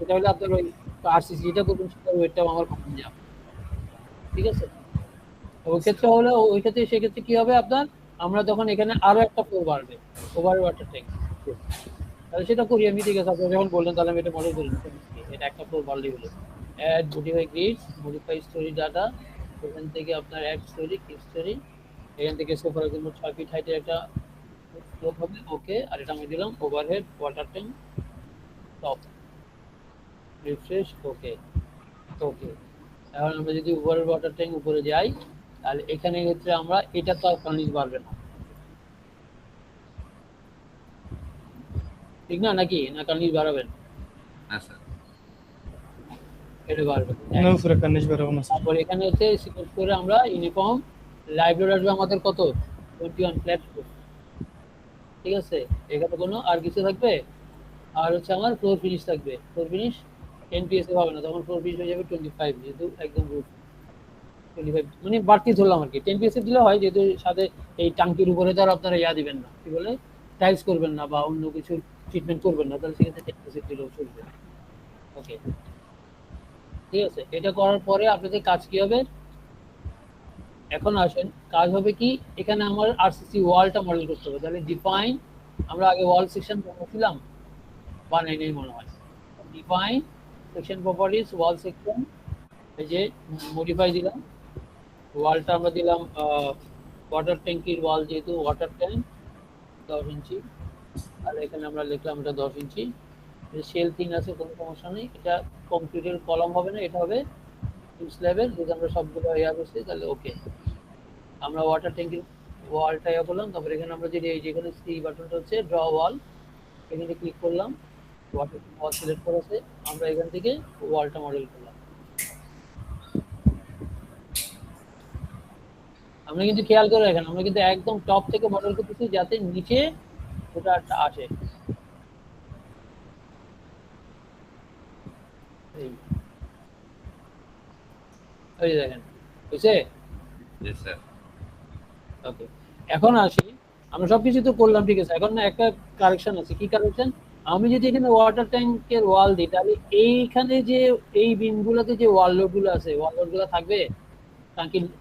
সেটা হলে আপনার ওই আরসিসি যেটা করবেন সেটার ওয়েটটাও আমার কমে যাবে, ঠিক আছে। ওই ক্ষেত্রে হলে ওই ক্ষেত্রে সেক্ষেত্রে কি হবে আপনার, আমরা তখন এখানে আরো একটা ফ্লোর বাড়বে ওভার ওয়াটার ট্যাঙ্ক, তাহলে সেটা করি আমি, ঠিক আছে। আপনি যখন বললেন তাহলে আমি এটা মডেল করি, এটা একটা ফ্লোর বাড়লেই হলো। Add modify grids, modify story data, এখান থেকে আপনার অ্যাড স্টোরি, কি স্টোরি, এখান থেকে সো ফর এক্সাম্পল 6 ফিট হাইটের একটা ফ্লোর হবে, ওকে। আর এটা আমি দিলাম overhead water tank top, refresh, okay. এখন আমরা যদি ওভার ওয়াটার ট্যাঙ্ক উপরে যাই, তাহলে এখানে ক্ষেত্রে আমরা এটা তো আর পানি বাড়বে না, ঠিক না? নাকি না কার্নিশ বাড়াবেন? আচ্ছা এটা বাড়বে না উপরে কার্নিশ বাড়াবো না স্যার। তারপর এখানে হচ্ছে সিলেক্ট করে আমরা ইউনিফর্ম লাইভ লোড আসবে আমাদের কত, 21 ফ্ল্যাট, ঠিক আছে। এখানে কোনো আর কিছু থাকবে, আর হচ্ছে আমার ফ্লোর ফিনিশ থাকবে, ফ্লোর ফিনিশ 10 পিএসএফ হবে না, তখন ফ্লোর ফিনিশ হয়ে যাবে 25, যেহেতু একদম রুট 25 মানে বাড়তি ধরলাম আর কি। 10 পিএসএফ দিলে হয়, যেহেতু সাথে এই টাঙ্কির উপরে তো আর আপনারা ইয়া দিবেন না, কি বলে টাইলস করবেন না বা অন্য কিছু ট্রিটমেন্ট করবেন না, তাহলে সেক্ষেত্রে টেকনোসিড দিলেও চলবে। ওকে, ঠিক আছে। এটা করার পরে আপনাদের কাজ কি হবে? এখন আসেন, কাজ হবে কি, এখানে আমার আরসিসি ওয়ালটা মডেল করতে হবে। তাহলে ডিফাইন, আমরা আগে ওয়াল সেকশন বানাচ্ছিলাম, বানাই নেই মনে হয়। ডিফাইন সেকশন প্রপার্টিজ ওয়াল সেকশন, এই যে মডিফাই দিলাম, ওয়ালটা আমরা দিলাম ওয়াটার ট্যাঙ্কির ওয়াল, যেহেতু ওয়াটার ট্যাঙ্ক 10 ইঞ্চি, আর এখানে আমরা লিখলাম এটা 10 ইঞ্চি। শেল থিং আছে, কোনো সমস্যা নেই। এটা কংক্রিটের কলম হবে না, এটা হবে স্ল্যাবের। যদি আমরা সবগুলো ইয়া করছি তাহলে ওকে। আমরা ওয়াটার ট্যাঙ্কির ওয়ালটা ইয়া করলাম, তারপর এখানে আমরা যদি এই যেখানে সি বাটনটা হচ্ছে ড্র ওয়াল, এখানে ক্লিক করলাম, ওয়াটার ওয়াল সিলেক্ট করা আছে, আমরা এখান থেকে ওয়ালটা মডেল করলাম। আমরা কিন্তু খেয়াল করে রাখেন, আমরা কিন্তু একদম টপ থেকে মডেল করতেছি যাতে নিচে ওটা আসে। এই দেখেন, বুঝছে? জি স্যার। ওকে, এখন আসি, আমরা সবকিছু তো করলাম, ঠিক আছে। এখন না একটা কারেকশন আছে। কি কারেকশন? আমি যদি এখানে ওয়াটার ট্যাঙ্কের ওয়াল দিই, তাহলে এইখানে যে এই বিমগুলোতে যে ওয়াল লোড গুলো আছে, ওয়াল লোড গুলো থাকবে।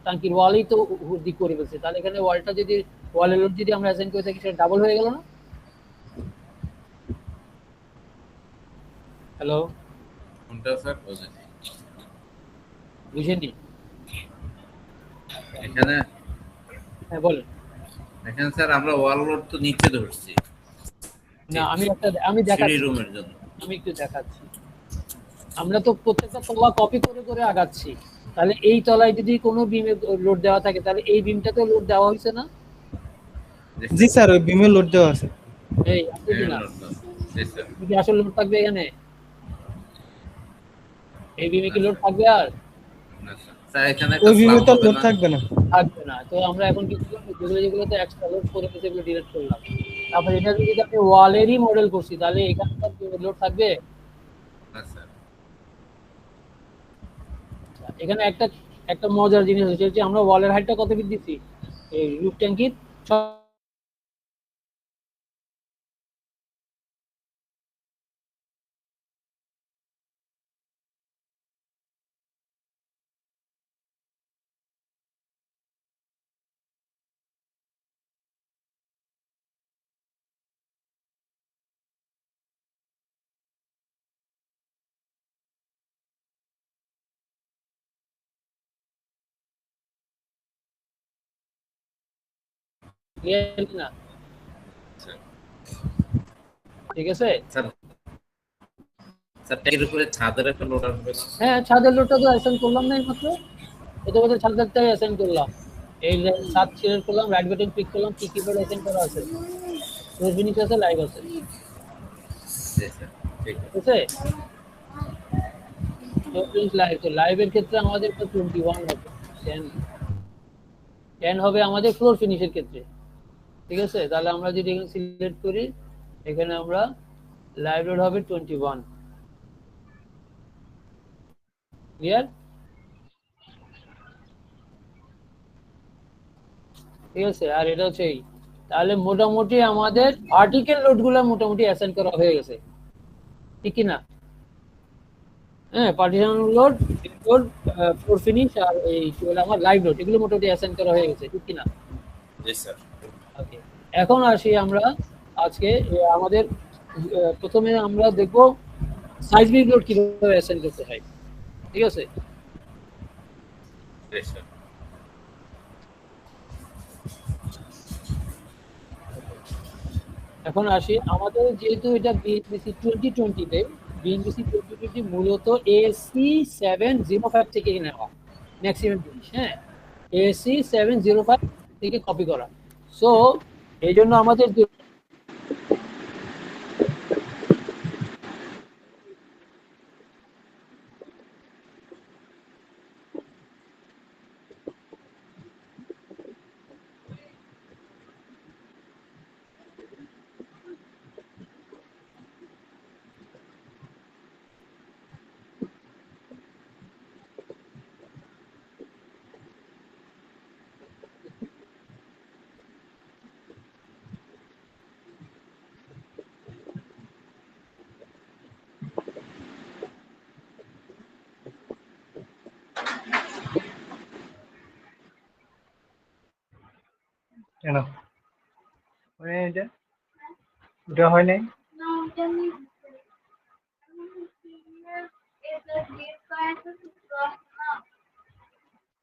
টাঙ্কির ওয়ালই তো দিক করে ফেলছে, তাহলে এখানে ওয়ালটা যদি ওয়ালের লোড যদি আমরা অ্যাসাইন করে থাকি, সেটা ডাবল হয়ে গেল না? হ্যালো, কোনটা স্যার বুঝেনি? বুঝেনি? এখানে হ্যাঁ বলেন। এখানে স্যার আমরা ওয়াল লোড তো নিচে ধরছি না, আমি সিঁড়ি দেখাচ্ছি, রুমের জন্য। আমি একটু দেখাচ্ছি। আমরা তো প্রত্যেকটা তলা কপি করে করে আগাচ্ছি। তাহলে এই তলায় যদি কোনো বিমে লোড দেওয়া থাকে, তাহলে এই বিমটাতে লোড দেওয়া হয়েছে না? জি স্যার, ওই বিমে লোড দেওয়া আছে। এই আছে কি না? লোড দাও। জি স্যার। কি আসল লোড থাকবে এখানে? এই বিমে কি লোড থাকবে আর? না স্যার। স্যার এখানে ওই একটা বিমে স্ল্যাব তো হবে লোড না? থাকবে না। থাকবে না। তো আমরা এখন কি করলাম, যেগুলোতে এক্সট্রা লোড করে সেগুলো ডিলিট করলাম। তারপর এটা যদি আমি ওয়ালেরই মডেল করছি, তাহলে এখানকার লোড থাকবে। না স্যার। এখানে একটা একটা মজার জিনিস হচ্ছে যে আমরা ওয়ালের হাইটটা কত ফিট দিচ্ছি, এই রুফ ট্যাঙ্কির ক্লিয়ার না? স্যার ঠিক আছে। স্যার স্যার ট্যাঙ্কের উপরে ছাদের একটা লোড আসবে না? হ্যাঁ, ছাদের লোডটা তো অ্যাসাইন করলাম না এইমাত্র। এটা বোধহয় ছাদেরটাই অ্যাসাইন করলাম। এই ছাদ সিলেক্ট করলাম, রাইট বাটন ক্লিক করলাম, কি কিবোর্ড অ্যাসাইন করা আছে, সোর্স ফিনিশ আছে, লাইভ আছে। জি স্যার। ঠিক ঠিক আছে। আছে, সোর্স ফিনিশ লাইভ। তো লাইভের ক্ষেত্রে আমাদের 21 হবে, 10 10 হবে আমাদের ফ্লোর ফিনিশের ক্ষেত্রে। ঠিক আছে, তাহলে আমরা যদি এখানে সিলেক্ট করি, এখানে আমরা লাইভ লোড হবে 21। ক্লিয়ার? ঠিক আছে, আর এটা হচ্ছে এই। তাহলে মোটামুটি আমাদের ভার্টিক্যাল লোড গুলো মোটামুটি অ্যাসাইন করা হয়ে গেছে, ঠিক কি না? হ্যাঁ, partition load, load, floor finish, আর এই কি বলে আমার লাইভ লোড, এগুলো মোটামুটি অ্যাসাইন করা হয়ে গেছে, ঠিক কি না? জি স্যার। ওকে, এখন আসি আমরা আজকে আমাদের প্রথমে আমরা দেখব সাইজমিক লোড কিভাবে অ্যাসাইন করতে হয়। ঠিক আছে, জি স্যার। এখন আসি আমাদের, যেহেতু এটা বিএনবিসি 2020-তে, বিএনবিসি 2020 মূলত এসি 705 থেকে নেওয়া ম্যাক্সিমাম জিনিস। হ্যাঁ, এসি 705 থেকে কপি করা। সো এই জন্য আমাদের কেন হয় এটা এটা হয় নাই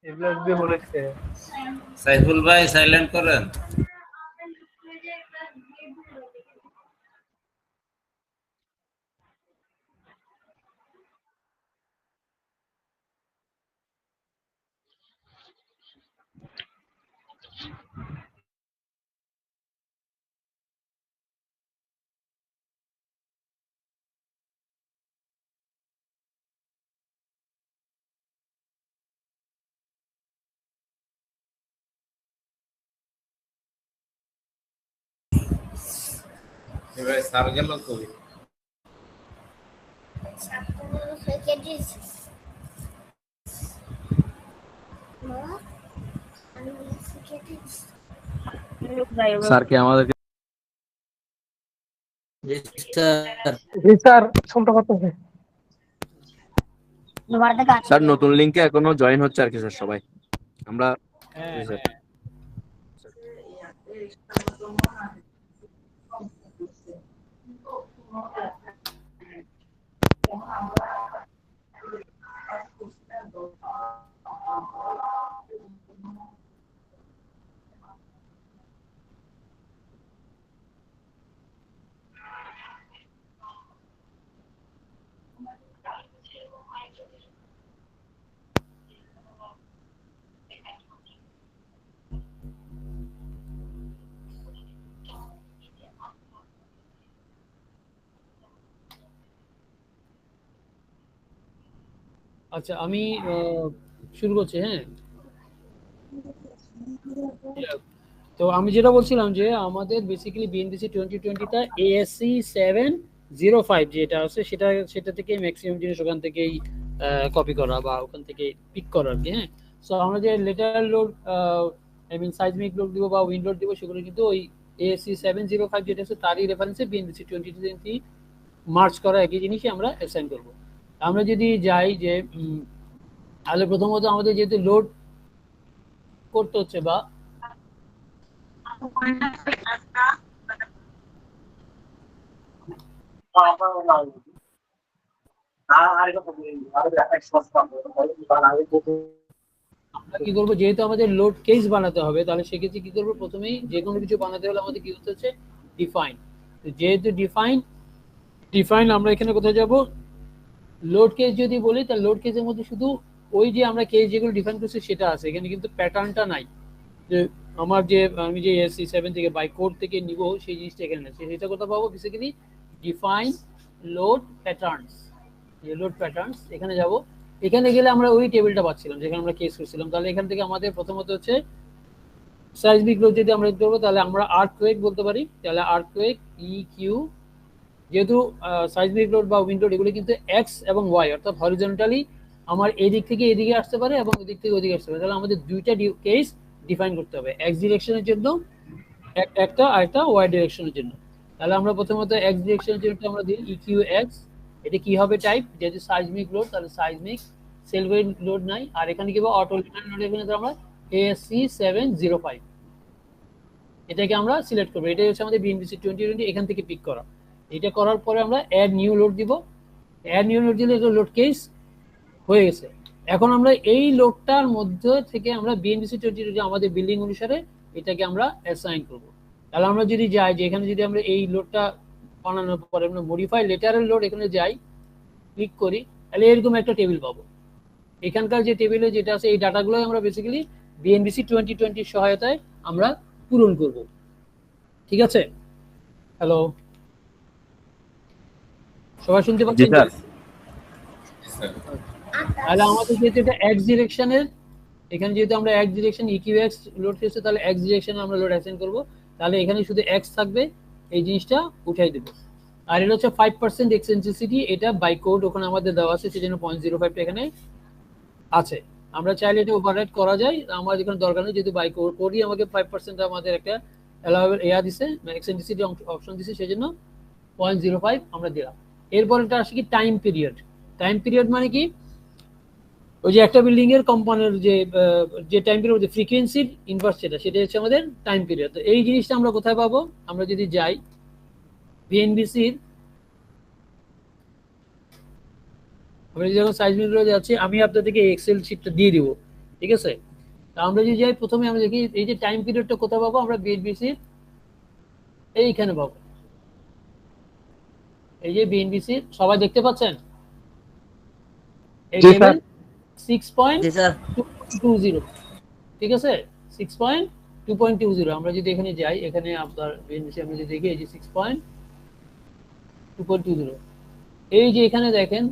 এপ্লাস বি বলেছে সাইফুল ভাই সাইলেন্ট করেন। এবার স্যার গেল কই? স্যার কি আমাদেরকে জি স্যার। স্যার শুনতে পাচ্ছেন স্যার নতুন লিংকে এখনো জয়েন হচ্ছে আর কি স্যার সবাই আমরা হ্যাঁ জি স্যার। হ্যাঁ আচ্ছা আমি শুরু করছি। হ্যাঁ, তো আমি যেটা বলছিলাম যে আমাদের বেসিক্যালি বিএনপিসি 2020টা এএসসি 705 যেটা আছে সেটা থেকে ম্যাক্সিমাম জিনিস ওখান থেকেই কপি করা বা ওখান থেকে পিক করা আর কি। হ্যাঁ, সো আমরা যে lateral load I mean seismic load দিব বা উইন্ড লোড দিব সেগুলো কিন্তু ওই এএসসি 705 যেটা আছে তারই রেফারেন্সে বিএনপিসি 2020 মার্চ করা একই জিনিসই আমরা অ্যাসাইন করব। আমরা যদি যাই যে তাহলে প্রথমত আমাদের যেহেতু লোড করতে হচ্ছে বা আমরা কি করবো, যেহেতু আমাদের লোড কেস বানাতে হবে তাহলে সেক্ষেত্রে কি করবো, প্রথমেই যে কোনো কিছু বানাতে হলে আমাদের কি করতে হচ্ছে, ডিফাইন। যেহেতু ডিফাইন আমরা এখানে কোথায় যাব, লোড কেস যদি বলি তাহলে লোড কেসের মধ্যে শুধু ওই যে আমরা কেস যেগুলো ডিফাইন করছি সেটা আছে, এখানে কিন্তু প্যাটার্নটা নাই। যে আমার যে আমি যে এসসি 7 থেকে বাই কোড থেকে নিব সেই জিনিসটা এখানে আছে, সেটা কোথাও পাবো, বেসিক্যালি ডিফাইন লোড প্যাটার্নস। যে লোড প্যাটার্নস এখানে যাব, এখানে গেলে আমরা ওই টেবিলটা পাচ্ছিলাম যেখানে আমরা কেস করছিলাম। তাহলে এখান থেকে আমাদের প্রথমত হচ্ছে সাইজমিক লোড যদি আমরা করবো তাহলে আমরা আর্থকোয়েক বলতে পারি। তাহলে আর্থকোয়েক ই কিউ, যেহেতু সাইজমিক লোড বা উইন্ড লোড এগুলো কিন্তু এক্স এবং ওয়াই অর্থাৎ হরিজন্টালি আমার এদিক থেকে এদিকে আসতে পারে এবং এদিক থেকে ওদিকে আসতে পারে। তাহলে আমাদের দুইটা কেস ডিফাইন করতে হবে, এক্স ডিরেকশনের জন্য একটা আর একটা ওয়াই ডিরেকশনের জন্য। তাহলে আমরা প্রথমত এক্স ডিরেকশনের জন্য আমরা দিই ইকিউ এক্স, এটা কি হবে টাইপ, যেহেতু সাইজমিক লোড তাহলে সাইজমিক, সেলফ লোড নাই। আর এখানে কি হবে, অটো লিটার লোড, এখানে তো আমরা এএসসি 705 এটাকে আমরা সিলেক্ট করবো। এটাই হচ্ছে আমাদের বিএনপিসি 2020 এখান থেকে পিক করা। এটা করার পরে আমরা অ্যাড নিউ লোড দিব, অ্যাড নিউ লোড দিলে এটা লোড কেস হয়ে গেছে। এখন আমরা এই লোডটার মধ্যে থেকে আমরা বিএনপিসি 2020 আমাদের বিল্ডিং অনুসারে এটাকে আমরা অ্যাসাইন করব। তাহলে আমরা যদি যাই যে এখানে যদি আমরা এই লোডটা বানানোর পরে আমরা মডিফাই লেটারের লোড এখানে যাই, ক্লিক করি, তাহলে এরকম একটা টেবিল পাবো। এখানকার যে টেবিলে যেটা আছে এই ডাটাগুলো আমরা বেসিক্যালি বিএনপিসি 2020 সহায়তায় আমরা পূরণ করব। ঠিক আছে? হ্যালো, সবাই শুনতে পাচ্ছেন? তাহলে আমাদের যেহেতু এটা এক্স ডিরেকশনের, এখানে যেহেতু আমরা x direction EQ x load করছি তাহলে এক্স ডিরেকশনে আমরা লোড অ্যাসাইন করব। তাহলে এখানে শুধু এক্স থাকবে, এই জিনিসটা উঠাই দেব। আর এটা হচ্ছে 5% এক্সেন্ট্রিসিটি, এটা বাই কোড ওখানে আমাদের দেওয়া আছে, সেজন্য 0.05 এখানে আছে। আমরা চাইলে এটা ওভাররাইড করা যায়, আমার এখানে দরকার নেই, যেহেতু বাই কোডই আমাকে 5% আমাদের একটা অ্যালাউয়েবল এয়া দিছে, এক্সেন্ট্রিসিটি অপশন দিছে, সেজন্য 0.05 আমরা দিলাম। এরপর এটা আসে কি টাইম পিরিয়ড। টাইম পিরিয়ড মানে কি, ওই যে একটা বিল্ডিং এর কম্পাউন্ডের যে টাইম পিরিয়ড ফ্রিকোয়েন্সির ইনভার্স সেটা হচ্ছে আমাদের টাইম পিরিয়ড। তো এই জিনিসটা আমরা কোথায় পাবো? আমরা যদি যাই বিএনবিসির, আমরা যখন সাইজমিগুলো যাচ্ছি, আমি আপনাদেরকে এক্সেল শিটটা দিয়ে দিব, ঠিক আছে? তা আমরা যদি যাই, প্রথমে আমরা দেখি এই যে টাইম পিরিয়ডটা কোথায় পাবো? আমরা বিএনবিসির এইখানে পাবো। এই যে বিএনবিসির, সবাই দেখতে পাচ্ছেন? এই লেভেল 6.220, ঠিক আছে? 6.2.20। আমরা যদি এখানে যাই, এখানে আপনার বিএনবিসি আমরা যদি দেখি, এই যে 6.2.20, এই যে এখানে দেখেন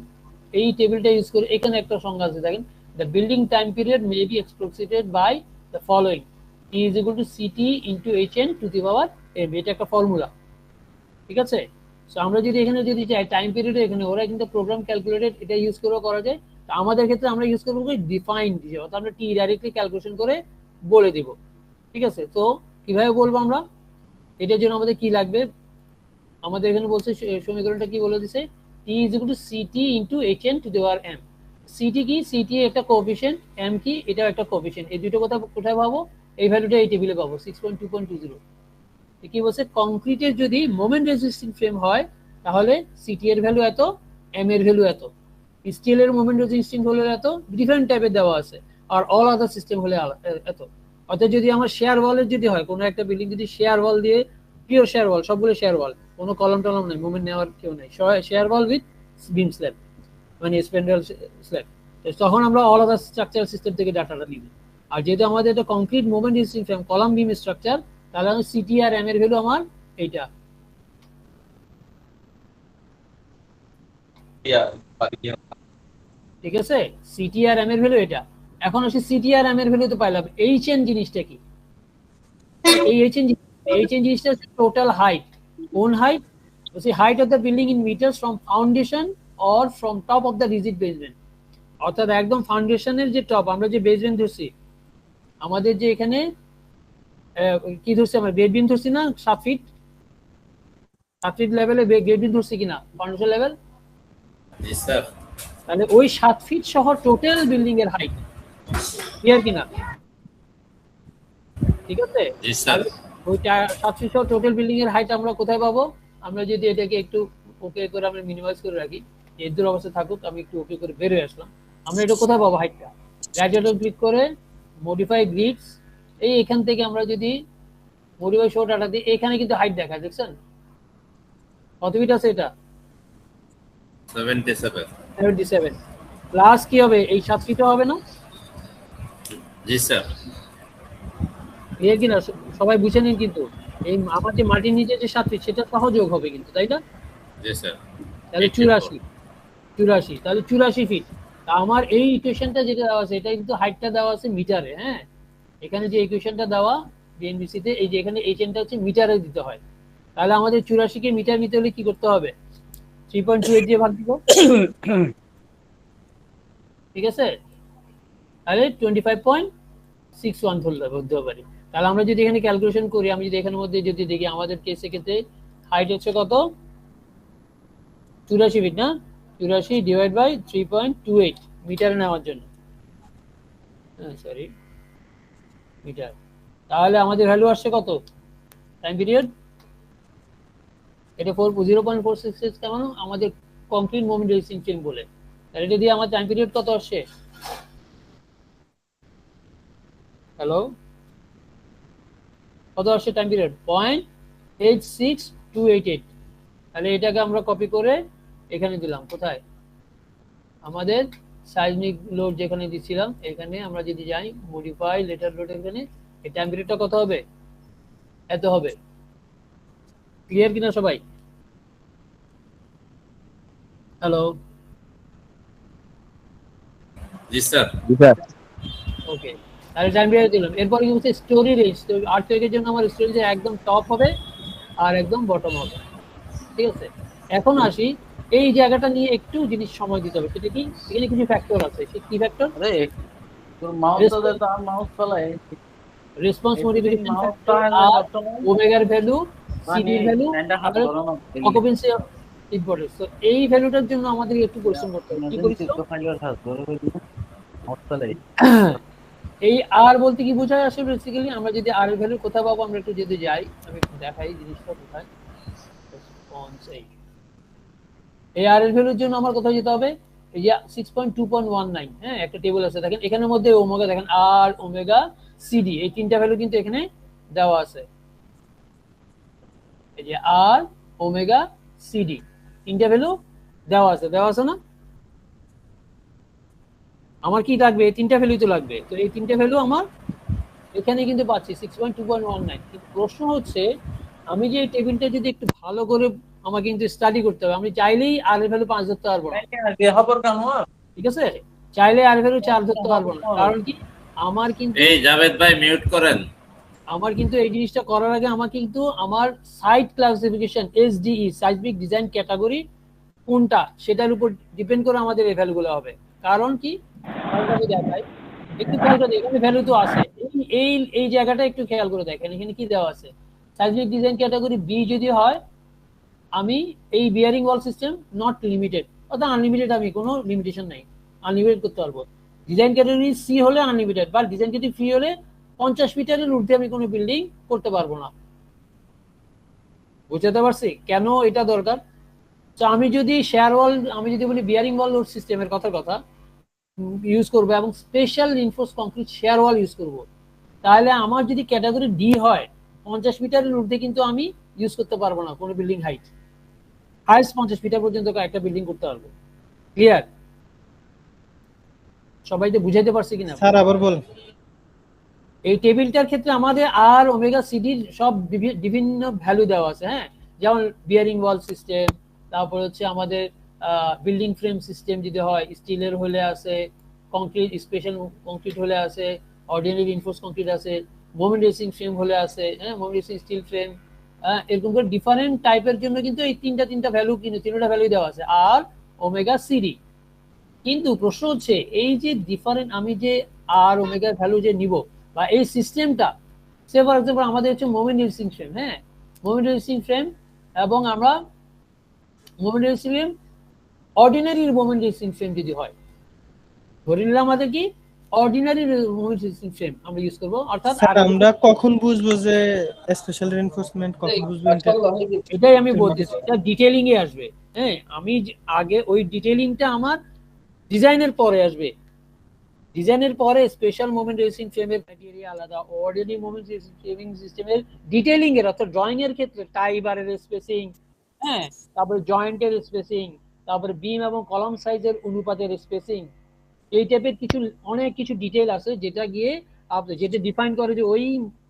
এই টেবিলটা ইউজ করে এখানে একটা সংজ্ঞা আছে, দেখেন the building time period may be expressed by the following: T is equal to CT into HN to the power m। এটা একটা ফর্মুলা, ঠিক আছে? সো আমরা যদি এখানে যদি চাই টাইম পিরিয়ডে, এখানে ওরা কিন্তু প্রোগ্রাম ক্যালকুলেটেড এটা ইউজ করেও করা যায়। তো আমাদের ক্ষেত্রে আমরা ইউজ করবো ডিফাইন্ড হিসেবে, অর্থাৎ আমরা টি ডাইরেক্টলি ক্যালকুলেশন করে বলে দিব, ঠিক আছে? তো কিভাবে বলবো আমরা? এটার জন্য আমাদের কি লাগবে? আমাদের এখানে বলছে সমীকরণটা কি বলে দিছে, T is equal to CT into HN to the power m। CT কি? CT একটা কোএফিশিয়েন্ট, m কি? এটাও একটা কোএফিশিয়েন্ট। এই দুটো কথা কোথায় পাবো? এই ভ্যালুটা এই টেবিলে পাবো 6.2.20। কি বলছে? কংক্রিটের যদি মোমেন্ট রেজিস্টিং ফ্রেম হয় তাহলে সিটি এর ভ্যালু এত, এম এর ভ্যালু এত। স্টিলের মোমেন্ট রেজিস্টিং হলে এত, ডিফারেন্ট টাইপের দেওয়া আছে। আর অল আদার সিস্টেম হলে এত। অর্থাৎ যদি আমার শেয়ার ওয়ালের যদি হয়, কোনো একটা বিল্ডিং যদি শেয়ার ওয়াল দিয়ে, পিওর শেয়ার ওয়াল, সবগুলো শেয়ার ওয়াল, কোনো কলম টলম নাই, মোমেন্ট নেওয়ার কেউ নাই, share wall with beam slab, মানে স্প্যান্ডেল স্ল্যাব, তখন আমরা অল আদার স্ট্রাকচারাল সিস্টেম থেকে ডাটাটা নিব। আর যেহেতু আমাদের এটা concrete moment resisting frame, column বিম স্ট্রাকচার, তাহলে আমি সিটি আর এম এর ভ্যালু আমার এইটা। ঠিক আছে? সিটি আর এম এর ভ্যালু এটা। এখন আসি সিটি আর এম এর ভ্যালু তো পাইলাম, এইচ এন জিনিসটা কি? এই এইচ এন জিনিসটা হচ্ছে টোটাল হাইট। কোন হাইট? বলছি height of the building in metres from foundation or from top of the rigid basement. অর্থাৎ একদম ফাউন্ডেশনের যে টপ, আমরা যে বেসমেন্ট ধরছি, আমাদের যে এখানে কি ধরছি, আমরা বেড বিম ধরছি না 7 ফিট, 7 ফিট লেভেলে বেড বিম ধরছি কিনা ফাউন্ডেশন লেভেল? জি স্যার। তাহলে ওই 7 ফিট সহ টোটাল বিল্ডিং এর হাইট, ক্লিয়ার কিনা? ঠিক আছে? জি স্যার। ওই 7 ফিট সহ টোটাল বিল্ডিং এর হাইট আমরা কোথায় পাবো? আমরা যদি এটাকে একটু ওকে করে আমরা মিনিমাইজ করে রাখি, এই দূর অবস্থা থাকুক, আমি একটু ওকে করে বের হয়ে আসলাম। আমরা এটা কোথায় পাবো হাইটটা? গ্যাজেটে ক্লিক করে মডিফাই গ্রিডস, এই এখান থেকে আমরা যদি মডিফাই শো ডাটা দিই, এখানে কিন্তু হাইট দেখায়, দেখছেন কত ফিট আছে? এটা 77 প্লাস কি হবে? এই 7 ফিটও হবে না? জি স্যার। ক্লিয়ার কিনা? সবাই বুঝে নিন। কিন্তু এই আমার যে মাটির নিচে যে 7 ফিট, সেটা সহযোগ হবে কিন্তু, তাই না? জি স্যার। তাহলে 84, তাহলে 84 ফিট। তা আমার এই ইকুয়েশনটা যেটা দেওয়া আছে, এটা কিন্তু হাইটটা দেওয়া আছে মিটারে। হ্যাঁ, এখানে যে ইকুয়েশনটা দেওয়া বিএনবিসি তে, এই যে এখানে এইচএনটা হচ্ছে মিটারে দিতে হয়। তাহলে আমাদের 84 কে মিটার নিতে হলে কি করতে হবে? 3.28 দিয়ে ভাগ দিব, ঠিক আছে? তাহলে 25.61 ধরতে পারি। তাহলে আমরা যদি এখানে ক্যালকুলেশন করি, আমি যদি এখানের মধ্যে যদি দেখি, আমাদের কেসে ক্ষেত্রে হাইট হচ্ছে কত? 84 ফিট না? 84 ডিভাইড বাই 3.28 মিটারে নেওয়ার জন্য, সরি মিটার। তাহলে আমাদের ভ্যালু আসছে কত? টাইম পিরিয়ড এটা 0.466 কেমন? আমাদের কংক্রিট মোমেন্ট রেজিস্টিং ফ্রেম বলে। তাহলে এটা দিয়ে আমার টাইম পিরিয়ড কত আসছে? হ্যালো, কত আসছে টাইম পিরিয়ড? 0.86288। তাহলে এটাকে আমরা কপি করে এখানে দিলাম। কোথায়? আমাদের সাইজমিক লোড যেখানে দিছিলাম, এখানে আমরা যদি যাই মডিফাই লেটার লোড, এখানে এই টাইম পিরিয়ডটা কত হবে? এত হবে। ক্লিয়ার কিনা সবাই? হ্যালো, জি স্যার। ওকে। তাহলে টাইম পিরিয়ড দিলাম। এরপর কি হচ্ছে? Story range. তো আর্থকুয়েকের জন্য আমার স্টোরি রেঞ্জ একদম টপ হবে আর একদম বটম হবে, ঠিক আছে? এখন আসি, এই জায়গাটা নিয়ে একটু জিনিস সময় দিতে হবে। সেটা কি? এখানে কিছু ফ্যাক্টর আছে। সে কি ফ্যাক্টর? আরে তোর মাউসটা দে, তো আর মাউস চালাই রেসপন্স মডিফিকেশন ফ্যাক্টর আর ওমেগার ভ্যালু, সিডির ভ্যালু, আর অকুপেন্সি ইম্পর্টেন্স। তো এই ভ্যালুটার জন্য আমাদের একটু পরিশ্রম করতে হবে। কি পরিশ্রম? মাউস ফেলাই এই আর বলতে কি বোঝায় আসলে বেসিক্যালি আমরা যদি আর এর ভ্যালু কোথায় পাবো আমরা একটু যদি যাই আমি একটু দেখাই জিনিসটা কোথায় রেসপন্স এই আর এর ভ্যালুর জন্য আমার কোথায় যেতে হবে এই যে 6.2.19 হ্যাঁ একটা টেবিল আছে দেখেন এখানের মধ্যে ওমেগা দেখেন আর ওমেগা সিডি এই তিনটা ভ্যালু কিন্তু এখানে দেওয়া আছে এই যে আর ওমেগা সিডি তিনটা ভ্যালু দেওয়া আছে না আমার কি লাগবে এই তিনটা ভ্যালু তো লাগবে তো এই তিনটা ভ্যালু আমার এখানে কিন্তু পাচ্ছি 6.2.19 কিন্তু প্রশ্ন হচ্ছে আমি যে এই টেবিলটা যদি একটু ভালো করে আমাকে কিন্তু স্টাডি করতে হবে আমি চাইলেই আর এর ভ্যালু 5 ধরতে পারবো না ঠিক আছে চাইলে আর এর ভ্যালু 4 ধরতে পারবো না কারণ কি আমার কিন্তু এই জাভেদ ভাই মিউট করেন আমার কিন্তু এই জিনিসটা করার আগে আমার কিন্তু আমার site classification S D E seismic design category কোনটা সেটার উপর ডিপেন্ড করে আমাদের এই ভ্যালুগুলো হবে কারণ কি আমি দেখাই একটু খেয়াল করে এখানে ভ্যালু তো আছে এই এই জায়গাটা একটু খেয়াল করে দেখেন এখানে কি দেওয়া আছে সাইজমিক ডিজাইন ক্যাটাগরি বি যদি হয় আমি এই bearing wall system not limited অর্থাৎ আনলিমিটেড আমি কোনো লিমিটেশন নাই আনলিমিটেড করতে পারবো ডিজাইন ক্যাটাগরি সি হলে আনলিমিটেড বা ডিজাইন ক্যাটাগরি ফ্রি হলে 50 মিটারের ঊর্ধ্বে আমি কোনো বিল্ডিং করতে পারবো না বুঝতে পারছি কেন এটা দরকার তো আমি যদি শেয়ার ওয়াল আমি যদি বলি বিয়ারিং ওয়াল লোড সিস্টেমের কথা ইউজ করবো এবং স্পেশাল রিইনফোর্স কংক্রিট শেয়ার ওয়াল ইউজ করব তাহলে আমার যদি ক্যাটাগরি ডি হয় 50 মিটারের ঊর্ধ্বে কিন্তু আমি ইউজ করতে পারবো না কোনো বিল্ডিং হাইস্ট 50 মিটার পর্যন্ত একটা বিল্ডিং করতে পারবো ক্লিয়ার সবাই তো বুঝাইতে পারছি কিনা স্যার আবার বলেন এই টেবিলটার ক্ষেত্রে আমাদের আর ওমেগা সিডির সব বিভিন্ন ভ্যালু দেওয়া আছে হ্যাঁ যেমন বিয়ারিং ওয়াল সিস্টেম তারপর হচ্ছে আমাদের বিল্ডিং ফ্রেম সিস্টেম যদি হয় স্টিলের হলে আছে কংক্রিট স্পেশাল কংক্রিট হলে আছে অর্ডিনারি রিইনফোর্স কংক্রিট আছে মোমেন্ট রেসিং ফ্রেম হলে আছে হ্যাঁ মোমেন্ট রেসিং স্টিল ফ্রেম এরকম করে ডিফারেন্ট টাইপের জন্য কিন্তু এই তিনটা ভ্যালু কিন্তু তিনটা ভ্যালু দেওয়া আছে আর ওমেগা সিডি কিন্তু প্রশ্ন হচ্ছে এই যে ডিফারেন্ট আমি যে আর ওমেগা ভ্যালু যে নিব বা এই সিস্টেমটা সে ফর এক্সাম্পল আমাদের হচ্ছে মোমেন্ট রেসিং ফ্রেম হ্যাঁ মোমেন্ট রেসিং ফ্রেম এবং আমরা moment racing frame ordinary moment racing frame যদি হয় ধরে নিলাম আমাদের কি অর্ডিনারি মোমেন্ট রেসিং ফ্রেম আমরা ইউজ করব অর্থাৎ আমরা কখন বুঝবো যে স্পেশাল রিইনফোর্সমেন্ট কখন বুঝবো এটাই আমি বলতেছি এটা ডিটেইলিং এ আসবে হ্যাঁ আমি আগে ওই ডিটেইলিংটা আমার ডিজাইনের পরে আসবে ডিজাইনের পরে স্পেশাল মোমেন্ট রেসিং ফ্রেমের ক্রাইটেরিয়া আলাদা অর্ডিনারি মোমেন্ট রেসিং ফ্রেমিং সিস্টেমের ডিটেইলিং এর অর্থাৎ ড্রয়িং এর ক্ষেত্রে টাই বারের স্পেসিং হ্যাঁ তারপরে জয়েন্টের স্পেসিং তারপরে বিম এবং কলাম সাইজের অনুপাতের স্পেসিং এই টাইপের অনেক কিছু ডিটেইল আছে যেটা গিয়ে আপনি যেটা ডিফাইন করে যে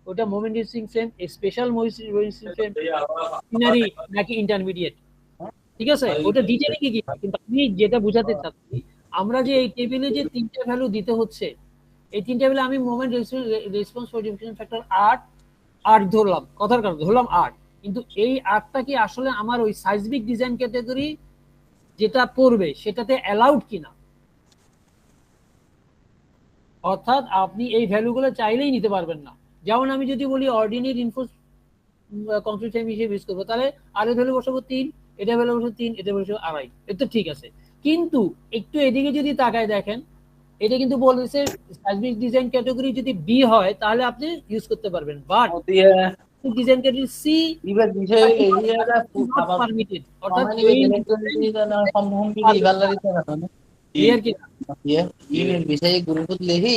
ওটা moment racing frame special moment racing frame ordinary নাকি ইন্টারমিডিয়েট ঠিক আছে ওটা ডিটেইলিং এ কি কিন্তু আমি যেটা বোঝাতে চাচ্ছি আমরা যে এই টেবিলে যে তিনটা ভ্যালু দিতে হচ্ছে এই তিনটা ভ্যালু আমি মোমেন্ট রেসপন্স মডিফিকেশন ফ্যাক্টর 8 ধরলাম কথার কারণে ধরলাম 8 কিন্তু এই 8টা কি আসলে আমার ওই সাইজমিক ডিজাইন ক্যাটাগরি যেটা পড়বে সেটাতে অ্যালাউড কিনা অর্থাৎ আপনি এই ভ্যালুগুলো চাইলেই নিতে পারবেন না যেমন আমি যদি বলি অর্ডিনারি রিইনফোর্স কংক্রিট ফ্রেম হিসেবে ইউজ করবো তাহলে আর এর ভ্যালু বসাবো 3 এটা ভ্যালু বসাবো 3 এটা বসাবো 2.5 এটা ঠিক আছে কিন্তু একটু এদিকে যদি তাকায় দেখেন এটা কিন্তু বলছে সাইজমিক ডিজাইন ক্যাটাগরি যদি বি হয় তাহলে আপনি ইউজ করতে পারবেন বাট ডিজাইন ক্যাটাগরি সি বিভাগ বিষয় এরিয়াটা পারমিটেড অর্থাৎ এই সম্পূর্ণ ইভালুয়েট করা না ক্লিয়ার কি এই বিষয়ে গ্রুপত লেহি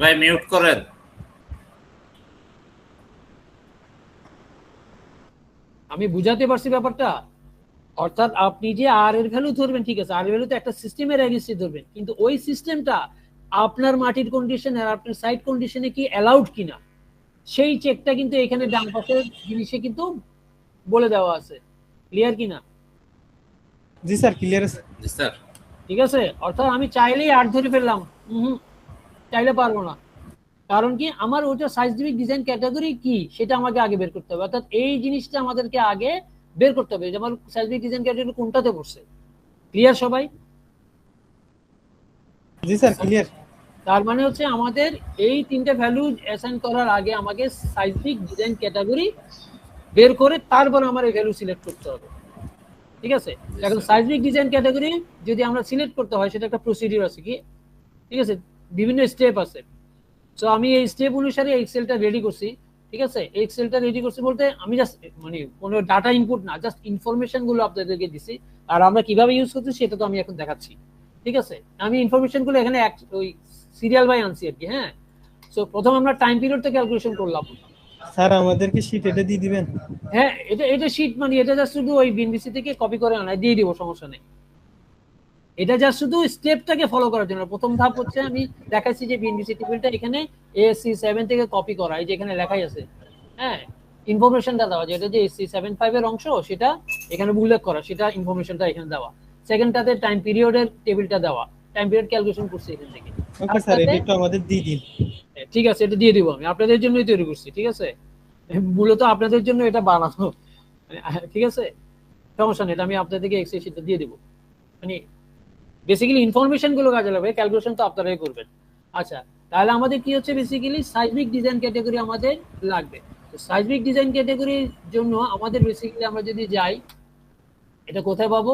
ভাই মিউট করেন আমি বুঝাতে পারছি ব্যাপারটা অর্থাৎ আপনি যে আর এর ভ্যালু ধরবেন ঠিক আছে আর এর ভ্যালু তো একটা সিস্টেমের এগেইনস্টে ধরবেন কিন্তু ওই সিস্টেমটা আপনার মাটির কন্ডিশন আর আপনার সাইট কন্ডিশনে কি অ্যালাউড কিনা সেই চেকটা কিন্তু এখানে ডান পাশের জিনিসে কিন্তু বলে দেওয়া আছে ক্লিয়ার কিনা জি স্যার ক্লিয়ার আছে জি স্যার ঠিক আছে অর্থাৎ আমি চাইলেই 8 ধরে ফেললাম চাইলে পারবো না কারণ কি আমার ওটা সাইজমিক ডিজাইন ক্যাটাগরি কি সেটা আমাকে আগে বের করতে হবে অর্থাৎ এই জিনিসটা আমাদেরকে আগে বের করতে হবে যে আমার সাইজমিক ডিজাইন ক্যাটাগরি কোনটাতে পড়ছে ক্লিয়ার সবাই জি স্যার ক্লিয়ার তার মানে হচ্ছে আমাদের এই তিনটা ভ্যালু অ্যাসাইন করার আগে আমাকে সাইজমিক ডিজাইন ক্যাটাগরি বের করে তারপর আমার এই ভ্যালু সিলেক্ট করতে হবে ঠিক আছে। এখন সাইজমিক ডিজাইন ক্যাটাগরি যদি আমরা সিলেক্ট করতে হয় সেটা একটা প্রসিডিউর আছে কি, ঠিক আছে, বিভিন্ন স্টেপ আছে। সো আমি এই স্টেপ অনুসারে এক্সেলটা রেডি করছি, ঠিক আছে। এক্সেলটা রেডি করছি বলতে আমি জাস্ট মানে কোনো ডাটা ইনপুট না, জাস্ট ইনফরমেশন গুলো আপনাদেরকে দিছি, আর আমরা কিভাবে ইউজ করছি সেটা তো আমি এখন দেখাচ্ছি, ঠিক আছে। আমি ইনফরমেশন গুলো এখানে ওই সিরিয়াল বাই আনছি আর কি। হ্যাঁ, সো প্রথম আমরা টাইম পিরিয়ডটা ক্যালকুলেশন করলাম। স্যার আমাদেরকে শীট এটা দিয়ে দিবেন? হ্যাঁ, এটা শীট মানে এটা জাস্ট শুধু ওই বিএনবিসি থেকে কপি করে আনা, দিয়ে দিব, সমস্যা নেই। এটা জাস্ট শুধু স্টেপটাকে ফলো করার জন্য। প্রথম ধাপ হচ্ছে আমি দেখাচ্ছি যে বিএনবিসি টেবিলটা এখানে এএসসি 7 থেকে কপি করা, এই যে এখানে লেখাই আছে। হ্যাঁ, ইনফরমেশনটা দেওয়া, যেটা যে এসসি 75 এর অংশ সেটা এখানে উল্লেখ করা, সেটা ইনফরমেশনটা এখানে দেওয়া। সেকেন্ডটাতে টাইম পিরিয়ডের টেবিলটা দেওয়া, টাইম পিরিয়ড ক্যালকুলেশন করছি এখান থেকে। ওকে স্যার, এটা একটু আমাদের দিয়ে দিন। ঠিক আছে, এটা দিয়ে দিব, আমি আপনাদের জন্যই তৈরি করছি, ঠিক আছে। মূলত আপনাদের জন্য এটা বানানো, ঠিক আছে, সমস্যা নেই। এটা আমি আপনাদেরকে এক্সেল শিটটা দিয়ে দিব, মানে বেসিক্যালি ইনফরমেশন গুলো কাজে লাগবে, ক্যালকুলেশন তো আপনারাই করবেন। আচ্ছা, তাহলে আমাদের কি হচ্ছে, বেসিক্যালি সাইজমিক ডিজাইন ক্যাটাগরি আমাদের লাগবে। তো সাইজমিক ডিজাইন ক্যাটাগরির জন্য আমাদের বেসিক্যালি আমরা যদি যাই, এটা কোথায় পাবো?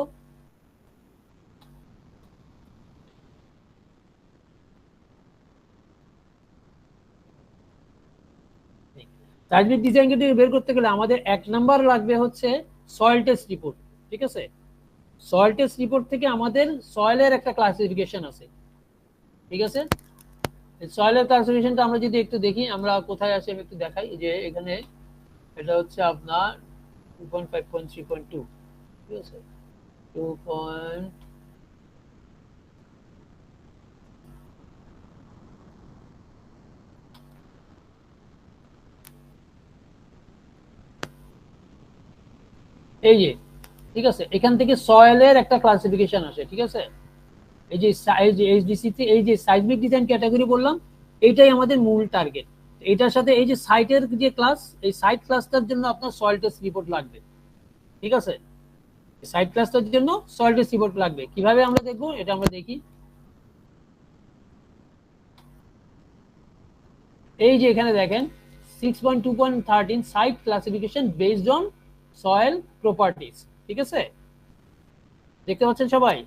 সাইজমিক ডিজাইন ক্যাটাগরি বের করতে গেলে আমাদের 1 নাম্বার লাগবে হচ্ছে সয়েল টেস্ট রিপোর্ট, ঠিক আছে। সয়েল টেস্ট রিপোর্ট থেকে আমাদের সয়েলের একটা ক্লাসিফিকেশন আছে, ঠিক আছে। সয়েলের ক্লাসিফিকেশনটা আমরা যদি একটু দেখি, আমরা কোথায় আছে আমি একটু দেখাই, যে এখানে এটা হচ্ছে আপনার 2.5.3.2, ঠিক আছে, 2. এই যে, ঠিক আছে, এখান থেকে সয়েলের একটা ক্লাসিফিকেশন আসে, ঠিক আছে। এই যে এইচডিসি তে এই যে সাইজমিক ডিজাইন ক্যাটাগরি বললাম, এইটাই আমাদের মূল টার্গেট। এটার সাথে এই যে সাইটের যে ক্লাস, এই সাইট ক্লাসটার জন্য আপনার সয়েল টেস্ট রিপোর্ট লাগবে, ঠিক আছে। সাইট ক্লাসটার জন্য সয়েল টেস্ট রিপোর্ট লাগবে। কিভাবে আমরা দেখবো এটা আমরা দেখি। এই যে এখানে দেখেন 6.2.13 site classification based on soil properties, ঠিক আছে, দেখতে পাচ্ছেন সবাই?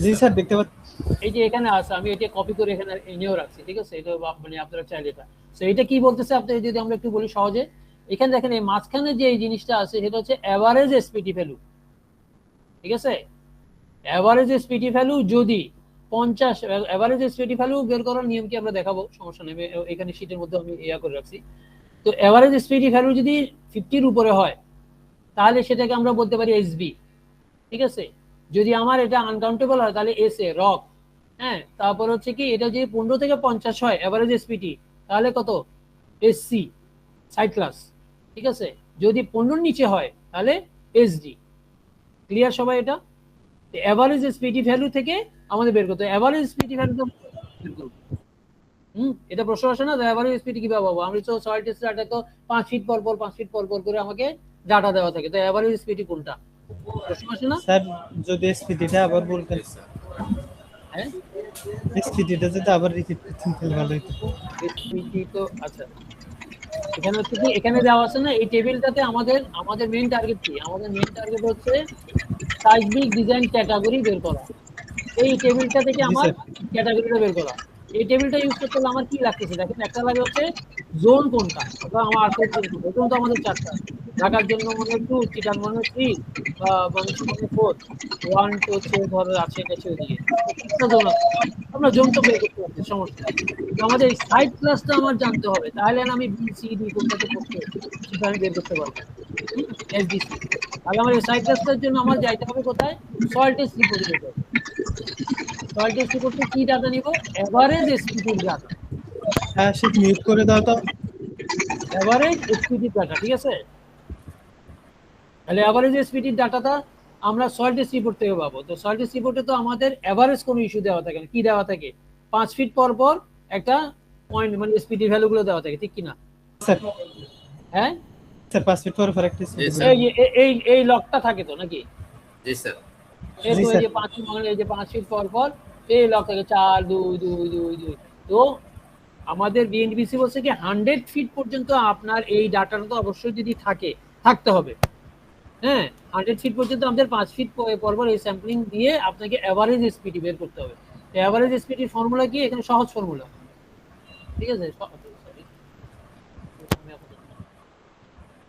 জি স্যার, দেখতে পাচ্ছি। এই যে এখানে আছে, আমি এটা কপি করে এখানে এনেও রাখছি, ঠিক আছে। এটা মানে আপনারা চাইলে এটা, সো এটা কি বলতেছে আপনি যদি আমরা একটু বলি সহজে, এখানে দেখেন এই মাঝখানে যে এই জিনিসটা আছে সেটা হচ্ছে এভারেজ এসপিটি ভ্যালু, ঠিক আছে। এভারেজ এসপিটি ভ্যালু যদি 50, এভারেজ এসপিটি ভ্যালু বের করার নিয়ম কি আমরা দেখাবো, সমস্যা নেই, এখানে শীটের মধ্যে আমি ইয়া করে রাখছি। তো এভারেজ এসপিটি ভ্যালু যদি 50 এর উপরে হয় তাহলে সেটাকে আমরা বলতে পারি এসবি, ঠিক আছে। যদি আমার এটা আনকাউন্টেবল হয় তাহলে এসএ রক। হ্যাঁ, তারপর হচ্ছে কি এটা যদি 15 থেকে 50 হয় এভারেজ এসপিটি, তাহলে কত? এসসি সাইড ক্লাস, ঠিক আছে। যদি 15 নিচে হয় তাহলে এসডি। ক্লিয়ার সবাই? এটা এভারেজ এসপিটি ভ্যালু থেকে আমাদের বের করতে হবে। এভারেজ এসপিটি ভ্যালু তো এটা প্রশ্ন আসে না, এভারেজ এসপিটি কিভাবে পাবো? আমি তো সয়েল টেস্ট ডাটা তো 5 ফিট পর পর 5 ফিট পর পর করে আমাকে ডাটা দেওয়া থাকে, তো এভারেজ এসপিটি কোনটা? প্রশ্ন আসে না স্যার? যদি এসপিটিটা আবার বলতেন। হ্যাঁ, এসপিটিটা যদি আবার রিপিট করতেন তাহলে ভালো হতো। এসপিটি তো আচ্ছা, এখানে হচ্ছে কি এখানে দেওয়া আছে না, এই টেবিলটাতে আমাদের মেইন টার্গেট কি? আমাদের মেইন টার্গেট হচ্ছে সাইজমিক ডিজাইন ক্যাটাগরি বের করা। এই টেবিলটা থেকে আমার ক্যাটাগরিটা বের করা। এই টেবিলটা ইউজ করতে হলে আমার কি লাগতেছে দেখেন, একটা লাগে হচ্ছে জোন কোনটা, অথবা আমার আসল জোন কোনটা। এরকম তো আমাদের 4টা, ঢাকার জন্য মনে 2, চিটাং মনে 3, বা বাংলাদেশ মনে 4, 1 2 3 ধরে আছে কাছে ওদিকে একটা জোন আছে। আমরা জোন তো বের করতে পারছি, সমস্যা নেই। তো আমাদের এই সাইড ক্লাসটা আমার জানতে হবে, তাহলে আমি বি সি ডি কোনটাতে করতে সেটা আমি বের করতে পারবো, এসডিসি। তাহলে আমার এই সাইড ক্লাসটার জন্য আমার যাইতে হবে কোথায়? সয়েল টেস্ট রিপোর্টে যেতে হবে। সয়েল টেস্ট রিপোর্টে কি ডাটা নিব? Average SPT data. হ্যাঁ, সে মিউট করে দাও তো। এভারেজ এসপিটি ডাটা, ঠিক আছে। তাহলে এভারেজ এসপিটি ডাটাটা আমরা সয়েল টেস্ট রিপোর্ট থেকে পাবো। তো সয়েল টেস্ট রিপোর্টে তো আমাদের এভারেজ কোনো ইস্যু দেওয়া থাকে না। কি দেওয়া থাকে? 5 ফিট পর পর একটা পয়েন্ট, মানে এসপিটি ভ্যালুগুলো দেওয়া থাকে, ঠিক কি না? স্যার হ্যাঁ স্যার, 5 ফিট পর পর একটা এই লকটা থাকে তো নাকি? জি স্যার। এই যে 5 ফিট, মানে এই যে 5 ফিট পর পর এই লক থাকে 4 2 2 2 2। তো আমাদের বিএনবিসি বলছে কি 100 ফিট পর্যন্ত আপনার এই ডাটাটা তো অবশ্যই যদি থাকতে হবে, হ্যাঁ 100 ফিট পর্যন্ত আমাদের 5 ফিট পরপর এই স্যাম্পলিং দিয়ে আপনাকে এভারেজ এসপিটি বের করতে হবে। এভারেজ এসপিটির ফর্মুলা কি? এখানে সহজ ফর্মুলা, ঠিক আছে?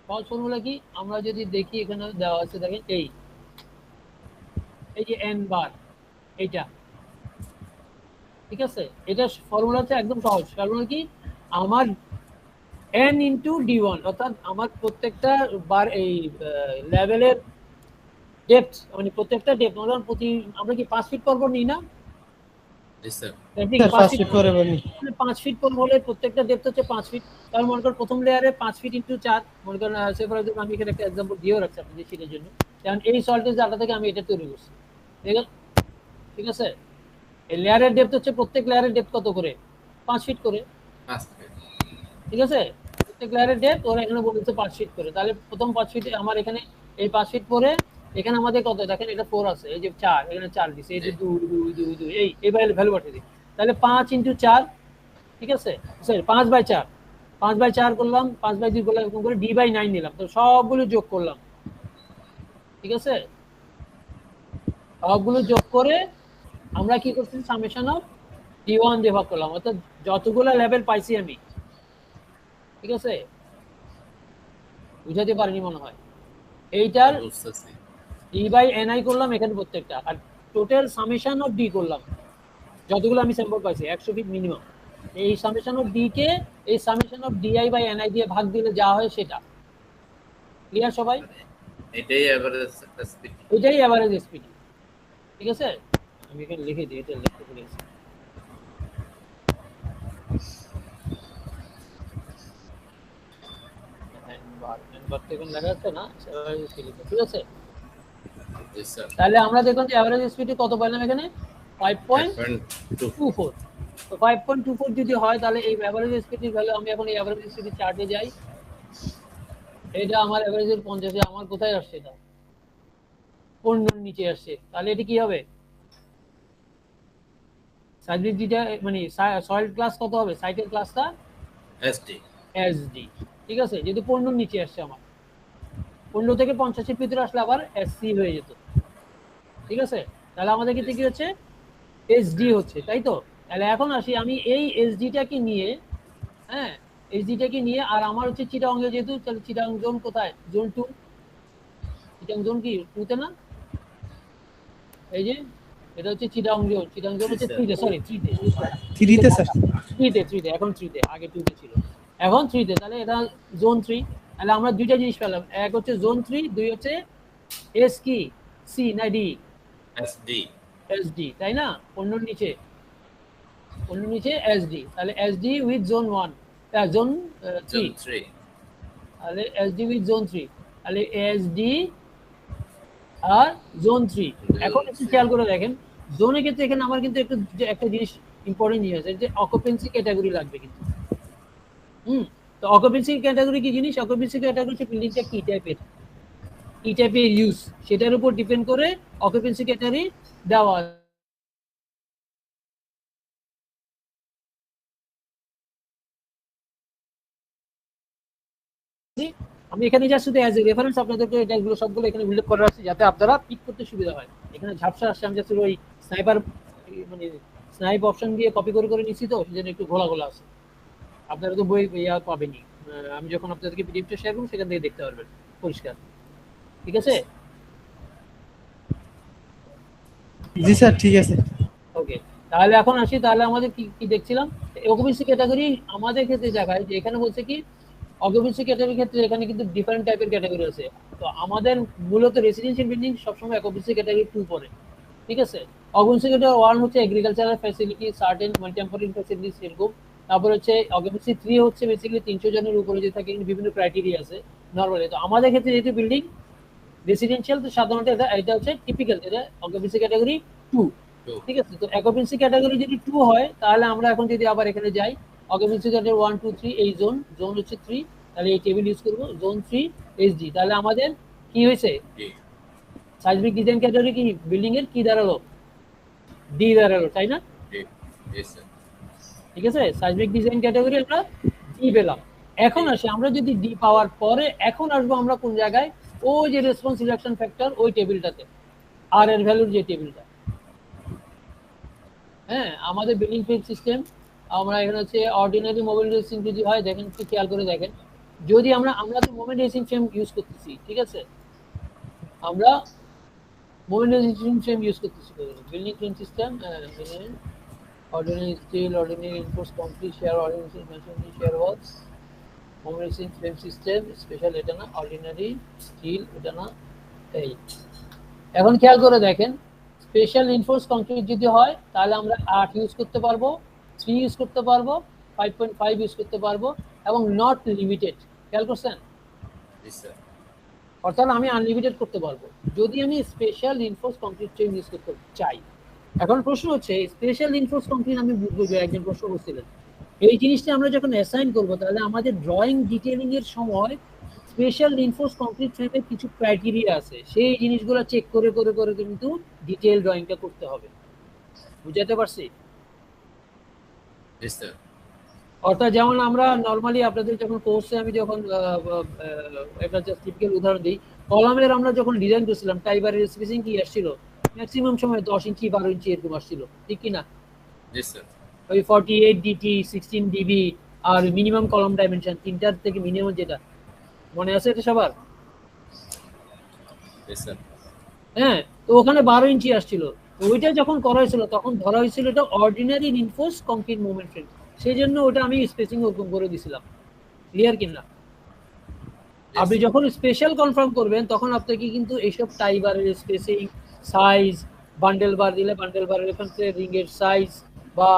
সহজ ফর্মুলা কি? আমরা যদি দেখি এখানে দেওয়া আছে, দেখেন এই যে এন বার, এইটা, ঠিক আছে? এটা ফর্মুলা হচ্ছে একদম সহজ। ফর্মুলা কি? আমার n ইন্টু d1, অর্থাৎ আমার প্রত্যেকটা বার এই লেভেলের ডেপথ, মানে প্রত্যেকটা ডেপথ আমরা কি 5 ফিট পরপর নিই না? স্যার 5 ফিট করে বলি। 5 ফিট পর হলে প্রত্যেকটা ডেপথ হচ্ছে 5 ফিট। তার মনে করেন প্রথম লেয়ারে 5 ফিট ইন্টু 4, মনে করেন সে ফর এক্সাম্পল আমি এখানে একটা এক্সাম্পল দিয়েও রাখছি আপনাদের শীটের জন্য। কারণ এই সল্টেজ ডাটা থেকে আমি এটা তৈরি করছি, ঠিক আছে? এই লেয়ারের ডেপথ হচ্ছে, প্রত্যেক লেয়ারের ডেপথ কত করে? 5 ফিট করে, 5 ফিট। ঠিক আছে? প্রত্যেক লেয়ারের ডেপথ ওরা এখানে বলেছে 5 ফিট করে। তাহলে প্রথম 5 ফিটে আমার এখানে এই 5 ফিট পরে এখানে আমাদের কত? দেখেন এটা 4 আছে, এই যে 4, এখানে 4 দিছে, এই যে 2 2 2 2 এই ভ্যালু পাঠিয়ে দিই। তাহলে 5 ইনটু 4, ঠিক আছে? সরি 5/4, 5/4 করলাম, 5/2 করলাম, এরকম করে d/9 নিলাম। তো সবগুলো যোগ করলাম, ঠিক আছে? সবগুলো যোগ করে আমরা কি করছি? সামেশন অফ d1 দিয়ে ভাগ করলাম, অর্থাৎ যতগুলো লেভেল পাইছি আমি, ঠিক আছে? বুঝাতে পারিনি মনে হয়। এইটার d/ni করলাম এখানে প্রত্যেকটা, আর টোটাল সামেশন অফ d করলাম যতগুলো আমি স্যাম্পল পাইছি 100 ফিট মিনিমাম। এই সামেশন অফ d কে এই সামেশন অফ di/ni দিয়ে ভাগ দিলে যা হয় সেটা। ক্লিয়ার সবাই? এটাই এভারেজ স্পিড। এটাই এভারেজ স্পিড, ঠিক আছে? আমি এখানে লিখে দিই, এটা লিখতে বলেছি। লেখা আছে না, ঠিক আছে? তাহলে আমরা দেখুন যে এভারেজ স্পিডে কত পাইলাম এখানে? 5.24। তো 5.24 যদি হয় তাহলে এই এভারেজ স্পিডের ভ্যালু, আমি এখন এই এভারেজ স্পিডের চার্টে যাই, এটা আমার এভারেজের 50 এ আমার কোথায় আসছে? এটা 15 নিচে আসছে। তাহলে এটা কি হবে? সাইডের যেটা মানে সয়েল ক্লাস কত হবে? সাইটের ক্লাসটা এসডি, ঠিক আছে? যদি 15 নিচে আসছে আমার, 15 থেকে 50 এর ভিতরে আসলে আবার এসসি হয়ে যেত, ঠিক আছে? তাহলে আমাদের ক্ষেত্রে কি হচ্ছে? এসডি হচ্ছে, তাই তো? তাহলে এখন আসি আমি এই এসডিটাকে নিয়ে, হ্যাঁ এসডিটাকে নিয়ে, আর আমার হচ্ছে চিটাগং যেহেতু, তাহলে চিটাগং জোন কোথায়? জোন 2। চিটাগং জোন কি 2 তে না? এই যে এটা হচ্ছে চিটাগং জোন। চিটাগং জোন হচ্ছে 3 তে, সরি 3 তে। 3 তে স্যার, 3 তে এখন 3 তে, আগে 2 তে ছিল, এখন 3 তে। তাহলে এটা জোন 3। তাহলে আমরা দুইটা জিনিস পেলাম, এক হচ্ছে জোন 3, দুই হচ্ছে এস কি সি না ডি? এসডি, তাই না? 15 নিচে, 15 নিচে এসডি। তাহলে এসডি উইথ জোন 1, জোন 3। তাহলে এসডি উইথ জোন 3, তাহলে এসডি আর জোন 3। এখন একটু খেয়াল করে দেখেন, জোনের ক্ষেত্রে এখানে আমার কিন্তু একটা জিনিস ইম্পর্টেন্ট জিনিস আছে, যে অকুপেন্সি ক্যাটাগরি লাগবে কিন্তু। তো অকুপেন্সি ক্যাটাগরি কি জিনিস? অকুপেন্সি ক্যাটাগরি হচ্ছে বিল্ডিংটা কি টাইপের ইউজ, সেটার উপর ডিপেন্ড করে অকুপেন্সি ক্যাটাগরি দেওয়া। আমি এখানে যা শুধু অ্যাজ এ রেফারেন্স আপনাদেরকে এটাগুলো সবগুলো এখানে উল্লেখ করা আছে, যাতে আপনারা পিক করতে সুবিধা হয়। এখানে ঝাপসা আসছে, আমি জাস্ট ওই স্নাইপার মানে স্নাইপ অপশন দিয়ে কপি করে নিচ্ছি, তো সেজন্য একটু ঘোলা আছে। আপনারা তো বই ইয়া পাবেনই, আমি যখন আপনাদেরকে পিডিএফটা শেয়ার করব সেখান থেকে দেখতে পারবেন পরিষ্কার, ঠিক আছে? জি স্যার, ঠিক আছে। ওকে, তাহলে এখন আসি, তাহলে আমাদের কি দেখছিলাম? অকুপেন্সি ক্যাটাগরি আমাদের ক্ষেত্রে দেখায় যে এখানে বলছে কি অকুপেন্সি ক্যাটাগরির ক্ষেত্রে এখানে কিন্তু ডিফারেন্ট টাইপের ক্যাটাগরি আছে। তো আমাদের মূলত রেসিডেন্সিয়াল বিল্ডিং সবসময় অকুপেন্সি ক্যাটাগরি 2 পড়ে, ঠিক আছে? অকুপেন্সি ক্যাটাগরি 1 হচ্ছে এগ্রিকালচারাল ফ্যাসিলিটি, সার্টেন মানে টেম্পোরারি ফ্যাসিলিটিস এরকম। তারপর হচ্ছে অকুপেন্সি 3 হচ্ছে বেসিক্যালি 300 জনের উপরে যে থাকে, বিভিন্ন ক্রাইটেরিয়া আছে নরমালি। তো আমাদের ক্ষেত্রে যেহেতু বিল্ডিং রেসিডেন্সিয়াল, তো সাধারণত এটা হচ্ছে টিপিক্যাল, এটা অকুপেন্সি ক্যাটাগরি 2, ঠিক আছে? তো অকুপেন্সি ক্যাটাগরি যদি 2 হয়, তাহলে আমরা এখন যদি আবার এখানে যাই, অকুপেন্সি ক্যাটাগরি 1 2 3, এই জোন হচ্ছে 3, তাহলে এই টেবিল ইউজ করব, জোন 3 এসডি। তাহলে আমাদের কি হয়েছে? সাইজমিক ডিজাইন ক্যাটাগরি কি বিল্ডিং এর কি দাঁড়ালো? ডি দাঁড়ালো, তাই না? ঠিক আছে, সাইজমিক ডিজাইন ক্যাটাগরি আমরা ডি পেলাম। এখন আসে আমরা যদি ডি পাওয়ার পরে এখন আসবো আমরা কোন জায়গায়? ওই যে রেসপন্স রিডাকশন ফ্যাক্টর ওই টেবিলটাতে, আর এর ভ্যালুর যে টেবিলটা। হ্যাঁ, আমাদের বিল্ডিং ফিল্ড সিস্টেম, আমরা এখানে হচ্ছে অর্ডিনারি মোবাইল রেসিং যদি হয়, দেখেন একটু খেয়াল করে দেখেন, যদি আমরা তো মোমেন্ট রেসিং ফ্রেম ইউজ করতেছি, ঠিক আছে, আমরা মোমেন্ট রেসিং ফ্রেম ইউজ করতেছি। Building frame system, ordinary steel, ordinary reinforced concrete, share ordinary masonry, share walls, moment racing frame system, special এটা না, ordinary steel এটা না, এই। এখন খেয়াল করে দেখেন, স্পেশাল রিইনফোর্সড কংক্রিট যদি হয় তাহলে আমরা 8 ইউজ করতে পারবো, 3 ইউজ করতে পারবো, 5.5 ইউজ করতে পারবো, এবং নট লিমিটেড। খেয়াল করছেন? অর্থাৎ আমি আনলিমিটেড করতে পারবো যদি আমি special reinforced concrete frame use করতে চাই। এখন প্রশ্ন হচ্ছে, স্পেশাল রিইনফোর্সড কংক্রিট আমি বুঝবো, একজন প্রশ্ন করছিলেন, এই জিনিসটা আমরা যখন অ্যাসাইন করব তাহলে আমাদের ড্রয়িং ডিটেইলিং এর সময় স্পেশাল রিইনফোর্সড কংক্রিট ফ্রেমের কিছু ক্রাইটেরিয়া আছে, সেই জিনিসগুলো চেক করে করে করে কিন্তু ডিটেইল ড্রয়িংটা করতে হবে। বুঝাতে পারছি? অর্থাৎ যেমন আমরা নরমালি আপনাদের যখন কোর্সে আমি যখন একটা জাস্ট টিপিক্যাল উদাহরণ দিই, কলামের আমরা যখন ডিজাইন করছিলাম টাইবারের স্পেসিং কি আসছিল, ম্যাক্সিমাম সময় 10 ইঞ্চি 12 ইঞ্চি এরকম আসছিল, ঠিক কি না? জি স্যার। ওই 48 ডিটি 16 ডিবি আর মিনিমাম কলাম ডাইমেনশন তিনটার থেকে মিনিমাম যেটা মনে আছে এটা সবার? জি স্যার। হ্যাঁ, তো ওখানে 12 ইঞ্চি আসছিল, তো ওইটা যখন করা হয়েছিল তখন ধরা হয়েছিল এটা ordinary reinforced concrete movement frame, সেই জন্য ওটা আমি স্পেসিং ওরকম করে দিছিলাম। ক্লিয়ার কিনা? আপনি যখন স্পেশাল কনফার্ম করবেন তখন আপনাকে কিন্তু এইসব টাই বারের স্পেসিং, সাইজ, বান্ডেল বার দিলে বান্ডেল বারের এখানে রিং এর সাইজ বা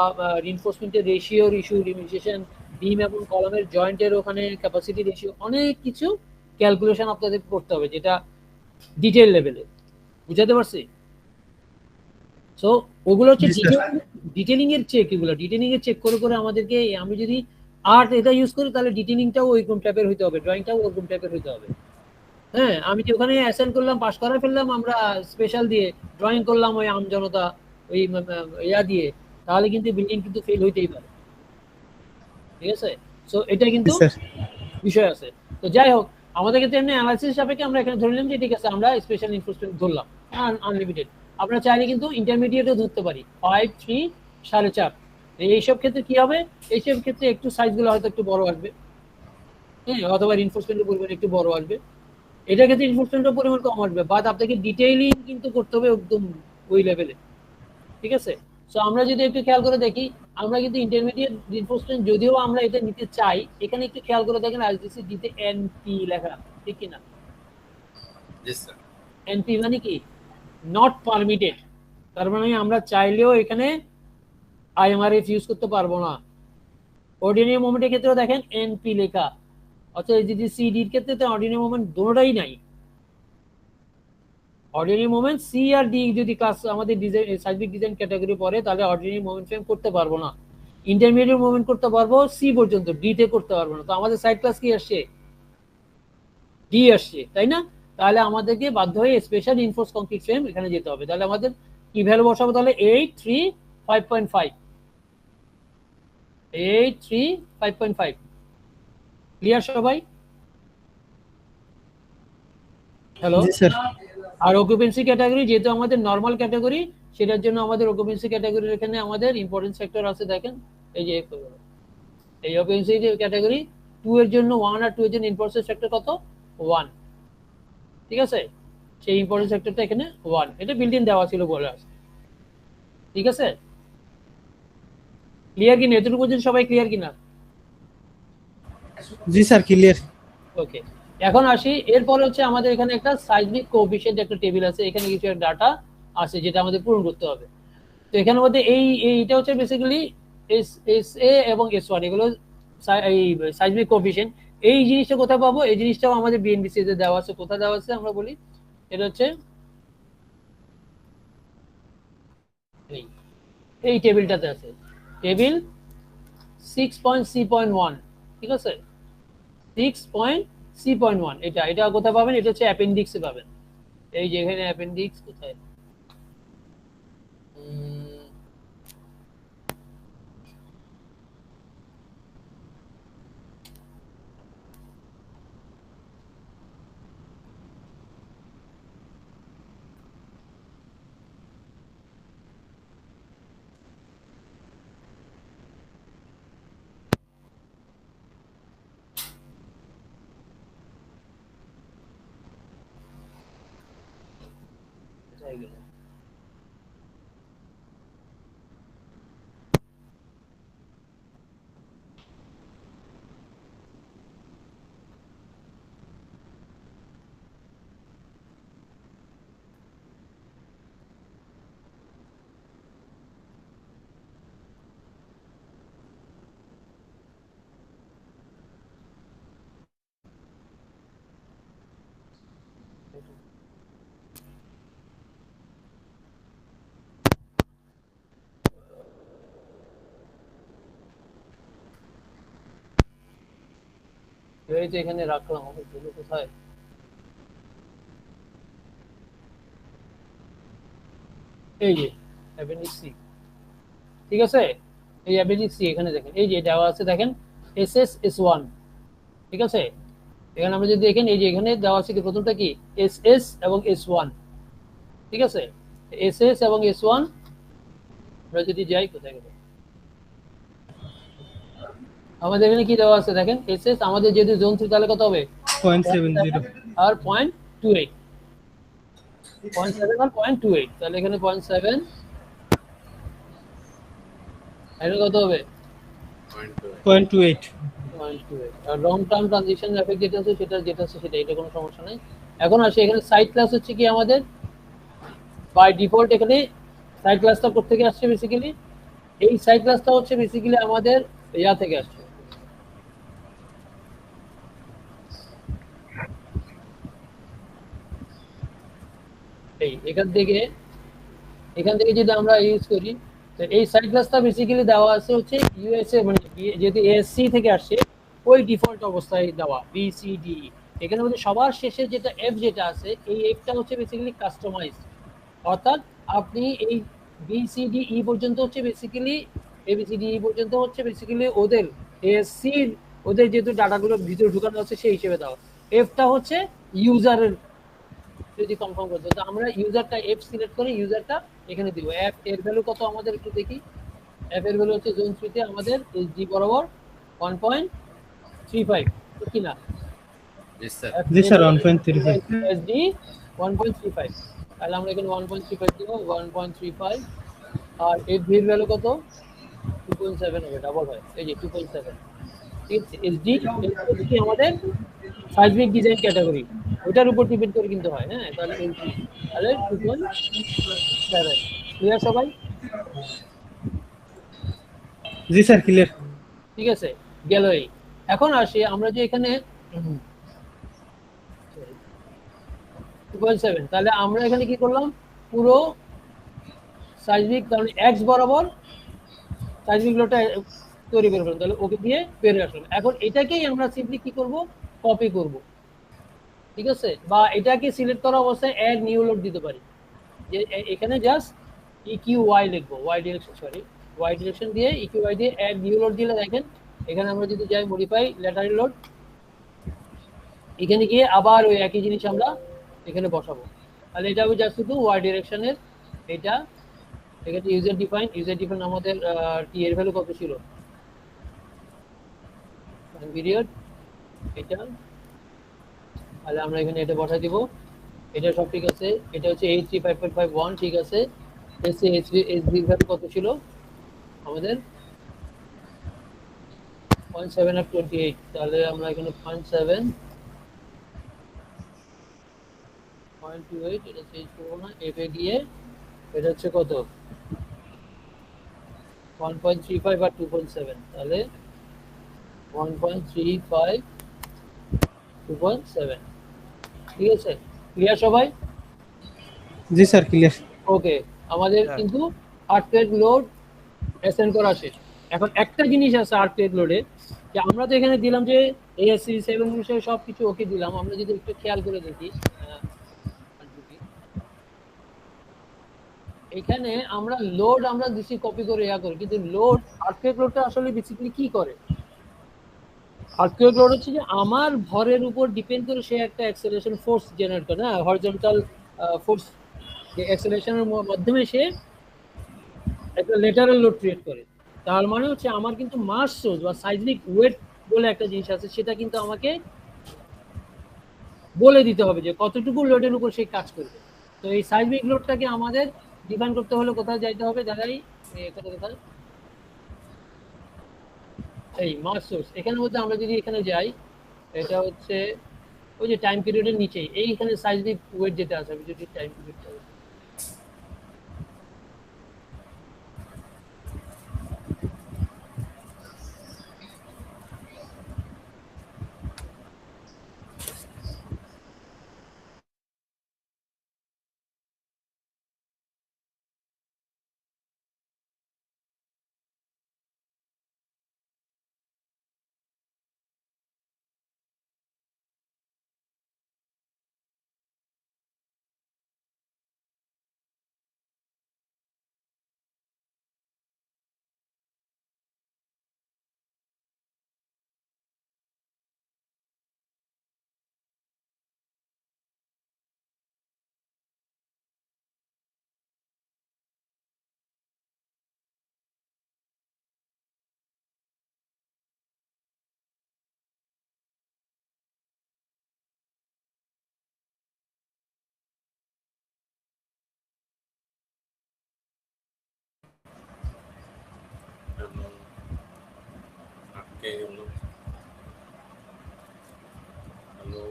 রিইনফোর্সমেন্টের রেশিওর ইস্যু, লিমিটেশন, বিম এবং কলামের জয়েন্টের ওখানে ক্যাপাসিটি রেশিও, অনেক কিছু ক্যালকুলেশন আপনাদের করতে হবে, যেটা ডিটেইল লেভেলে। বুঝাতে পারছি? সো ওগুলো হচ্ছে ডিটেইলিং এর চেক, এগুলো ডিটেইলিং এর চেক করে করে আমাদেরকে, আমি যদি আর্ট এটা ইউজ করি তাহলে ডিটেইলিংটাও ওইরকম টাইপের হইতে হবে, ড্রয়িংটাও ওরকম টাইপের হইতে হবে। হ্যাঁ, আমি যে ওখানে অ্যাসাইন করলাম, পাস করা ফেললাম আমরা স্পেশাল দিয়ে, ড্রয়িং করলাম ওই আমজনতা ওই ইয়া দিয়ে, তাহলে কিন্তু বিল্ডিং কিন্তু ফেল হইতেই পারে। ঠিক আছে? সো এটা কিন্তু বিষয় আছে। তো যাই হোক, আমাদের ক্ষেত্রে এমনি অ্যানালাইসিস সাপেক্ষে আমরা এখানে ধরে নিলাম যে ঠিক আছে আমরা স্পেশাল রিইনফোর্সমেন্ট ধরলাম, আনলিমিটেড। আমরা চাইলে কিন্তু ইন্টারমিডিয়েটও ধরতে পারি, 5, 3, 4.5। এইসব ক্ষেত্রে কি হবে, এইসব ক্ষেত্রে একটু সাইজগুলো হয়তো একটু বড় আসবে, হ্যাঁ, অথবা রিইনফোর্সমেন্টের পরিমাণ একটু বড় আসবে, এটার ক্ষেত্রে রিইনফোর্সমেন্টের পরিমাণ কম আসবে, বাট আপনাকে ডিটেইলিং কিন্তু করতে হবে একদম ওই লেভেলে। ঠিক আছে? সো আমরা যদি একটু খেয়াল করে দেখি, আমরা কিন্তু ইন্টারমিডিয়েট রিইনফোর্সমেন্ট যদিও আমরা এটা নিতে চাই, এখানে একটু খেয়াল করে দেখেন আইজিসি ডিতে এনপি লেখা, ঠিক কি না? জি স্যার। এনপি মানে কি? Not permitted. তার মানে আমরা চাইলেও এখানে আইএমআরএফ ইউজ করতে পারবো না। অর্ডিনারি মোমেন্টের ক্ষেত্রে দেখেন এনপি লেখা, অর্থাৎ যদি সিডির ক্ষেত্রে তো অর্ডিনারি মোমেন্ট দুটোটাই নাই। অর্ডিনারি মোমেন্ট সি আর ডি যদি ক্লাস আমাদের ডিজাইন সাইজবিক ডিজাইন ক্যাটাগরি পড়ে তাহলে অর্ডিনারি মোমেন্ট ফ্রেম করতে পারবো না। ইন্টারমিডিয়েট মোমেন্ট করতে পারবো সি পর্যন্ত, ডি তে করতে পারবো না। তো আমাদের সাইড ক্লাস কি আসছে? ডি আসছে, তাই না? তাহলে আমাদেরকে বাধ্য হয়ে স্পেশাল রিইনফোর্সড কংক্রিট ফ্রেম এখানে যেতে হবে। তাহলে আমাদের কি ভ্যালু বসাবো? তাহলে 8, 3, 5.5, 8, 3, 5.5। ক্লিয়ার সবাই? হ্যালো। জি স্যার। আর অকুপেন্সি ক্যাটাগরি যেহেতু আমাদের নরমাল ক্যাটাগরি, সেটার জন্য আমাদের অকুপেন্সি ক্যাটাগরির এখানে আমাদের ইম্পর্টেন্ট সেক্টর আছে, দেখেন এই যে এই অকুপেন্সি ক্যাটাগরি 2 এর জন্য 1 আর 2 এর জন্য ইম্পর্টেন্ট সেক্টর কত? 1। ঠিক আছে? সেই ইম্পর্টেন্ট সেক্টরটা এখানে 1, এটা বিল্ট ইন দেওয়া ছিল বলে আছে। ঠিক আছে? ক্লিয়ার কিনা? এতটুকু পর্যন্ত সবাই ক্লিয়ার কিনা? জি স্যার, ক্লিয়ার। ওকে, এখন আসি, এরপরে হচ্ছে আমাদের এখানে একটা সাইজমিক কোএফিশিয়েন্ট একটা টেবিল আছে, এখানে কিছু একটা ডাটা আছে যেটা আমাদের পূরণ করতে হবে। তো এখানের মধ্যে এইটা হচ্ছে বেসিক্যালি এস এ এবং S1, এগুলো এই সাইজমিক কোএফিশিয়েন্ট। এই জিনিসটা কোথায় পাবো? এই জিনিসটাও আমাদের বিএনবিসি তে দেওয়া আছে। কোথায় দেওয়া আছে আমরা বলি, এটা হচ্ছে এই টেবিলটাতে আছে, টেবিল 6.C.1। ঠিক আছে? 6.C.1, এটা কোথায় পাবেন? এটা হচ্ছে অ্যাপেন্ডিক্সে পাবেন। এই যে এখানে অ্যাপেন্ডিক্স কোথায়? কোথায় গেল? এই যে এখানে রাখলাম, আমার গেল কোথায়? এই যে অ্যাপেন্ডিক্স সি, ঠিক আছে? এই অ্যাপেন্ডিক্স সি এখানে দেখেন, এই যে দেওয়া আছে দেখেন এসএস এস1, ঠিক আছে? এখানে আমরা যদি দেখেন, এই যে এখানে দেওয়া আছে কি প্রথমটা কি এসএস এবং এস1, ঠিক আছে? এসএস এবং এস1 আমরা যদি যাই, কোথায় গেল আমাদের এখানে কি দেওয়া আছে দেখেন, এসএস আমাদের যদি জোন 3 তাহলে কত হবে 0.70 আর 0.28, 0.7 আর 0.28, তাহলে এখানে 0.7, এটা কত হবে 0.28 0.28। আর লং টার্ম ট্রানজিশন এফেক্ট যেটা আছে সেটা এটা কোনো সমস্যা নাই। এখন আসে এখানে সাইড ক্লাস হচ্ছে কি আমাদের বাই ডিফল্ট এখানে সাইড ক্লাসটা কোথা থেকে আসছে বেসিক্যালি, এই সাইড ক্লাসটা হচ্ছে বেসিক্যালি আমাদের ইয়া থেকে আসছে, এই এখান থেকে যদি আমরা ইউজ করি, তো এই সাইড ক্লাসটা বেসিক্যালি দেওয়া আছে হচ্ছে ইউএসএ, মানে যেহেতু এএসসি থেকে আসছে ওই ডিফল্ট অবস্থায় দেওয়া বিসিডি। এখানে মধ্যে সবার শেষে যেটা এফ যেটা আছে, এই এফটা হচ্ছে বেসিক্যালি কাস্টমাইজ, অর্থাৎ আপনি এই বিসিডি পর্যন্ত হচ্ছে বেসিক্যালি এবিসিডি পর্যন্ত হচ্ছে বেসিক্যালি ওদের এএসসির ওদের যেহেতু ডাটাগুলো ভিতরে ঢুকানো আছে সেই হিসেবে দাও। এফটা হচ্ছে ইউজারের যদি কনফার্ম করতে, তো আমরা ইউজারটা এফ সিলেক্ট করে ইউজারটা এখানে দিব। এফ এর ভ্যালু কত আমাদের একটু দেখি, এফ এর ভ্যালু হচ্ছে জোন 3 তে আমাদের এসডি বরাবর 1.35, তো কি না জি স্যার 1.35 এসডি 1.35, তাহলে আমরা এখানে 1.35 দিব, 1.35। আর এফ ভি এর ভ্যালু কত 2.7 হবে, ডাবল হয়, এই যে 2.7, ঠিক আছে? এসডি আমাদের সাইজমিক ডিজাইন ক্যাটাগরি, ওটার উপর ডিপেন্ড করে কিন্তু হয়, হ্যাঁ? তাহলে 2.7 ক্লিয়ার সবাই? জি স্যার ক্লিয়ার। ঠিক আছে, গেল এই। এখন আসি আমরা যে এখানে 2.7, তাহলে আমরা এখানে কি করলাম, পুরো সাইজমিক কারণ এক্স বরাবর সাইজমিক লোটা তৈরি করে ফেললাম, তাহলে ওকে দিয়ে বেরিয়ে আসলাম। এখন এটাকেই আমরা সিম্পলি কি করব, কপি করব, ঠিক আছে? বা এটাকে সিলেক্ট করা অবস্থায় অ্যাড নিউ লোড দিতে পারি, যে এখানে জাস্ট ইকিউওয়াই লিখবো, ওয়াই ডিরেকশন দিয়ে ইকিউওয়াই দিয়ে অ্যাড নিউ লোড দিলে দেখেন এখানে আমরা যদি যাই মডিফাই ল্যাটারাল লোড, এখানে গিয়ে আবার ওই একই জিনিস আমরা এখানে বসাবো। তাহলে এটা হবে জাস্ট শুধু ওয়াই ডিরেকশনের, এটা এখানে ইউজার ডিফাইন আমাদের টি এর ভ্যালু কত ছিল পিরিয়ড, এটা তাহলে আমরা এখানে এটা বসাই দিব, এটা সব ঠিক আছে। এটা হচ্ছে 835.51, ঠিক আছে। এসবি ভ্যালু কত ছিল আমাদের 0.7 আর 28, তাহলে আমরা এখানে 0.7.28 এটা চেঞ্জ করবো না, এফ এ গিয়ে এটা হচ্ছে কত 1.35 আর 2.7, তাহলে 1.35 2.7, ঠিক আছে? ক্লিয়ার সবাই? জি স্যার ক্লিয়ার। ওকে, আমাদের কিন্তু আর্থকোয়েক লোড অ্যাসাইন করা শেষ। এখন একটা জিনিস আছে আর্থকোয়েক লোডে, যে আমরা তো এখানে দিলাম যে এএসসি 7 বিষয়ে সব কিছু ওকে দিলাম, আমরা যদি একটু খেয়াল করে দেখি এখানে আমরা লোড আমরা দিছি কপি করে ইয়া করি, কিন্তু লোড আর্থকোয়েক লোডটা আসলে বেসিক্যালি কি করে, আর্থকোয়েক লোড হচ্ছে যে আমার ভরের উপর ডিপেন্ড করে সে একটা অ্যাক্সেলারেশন ফোর্স জেনারেট করে, না হরিজন্টাল ফোর্স, যে অ্যাক্সেলারেশনের মাধ্যমে সে একটা ল্যাটারাল লোড ক্রিয়েট করে। তার মানে হচ্ছে আমার কিন্তু মাস সোর্স বা সাইজমিক ওয়েট বলে একটা জিনিস আছে, সেটা কিন্তু আমাকে বলে দিতে হবে যে কতটুকু লোডের উপর সে কাজ করবে। তো এই সাইজমিক লোডটাকে আমাদের ডিফাইন করতে হলে কোথায় যাইতে হবে দাদাই? কোথায় এই মাস সোর্স, এখানে মধ্যে আমরা যদি এখানে যাই, এটা হচ্ছে ওই যে টাইম পিরিয়ডের নিচেই এইখানে সাইজমিক ওয়েট যেটা আছে, আমি যদি টাইম পিরিয়ডটা আটকে গেল। হ্যালো,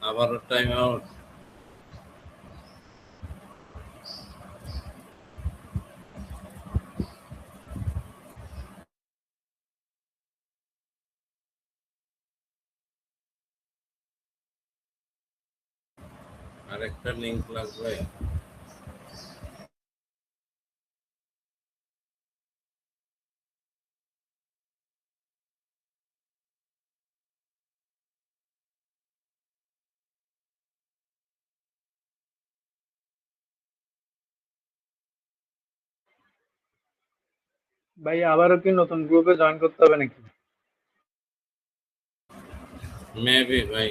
আবারও টাইম আউট। আরেকটা লিংক লাগবে। ভাই আবারও কি নতুন গ্রুপে জয়েন করতে হবে নাকি? মেবি ভাই।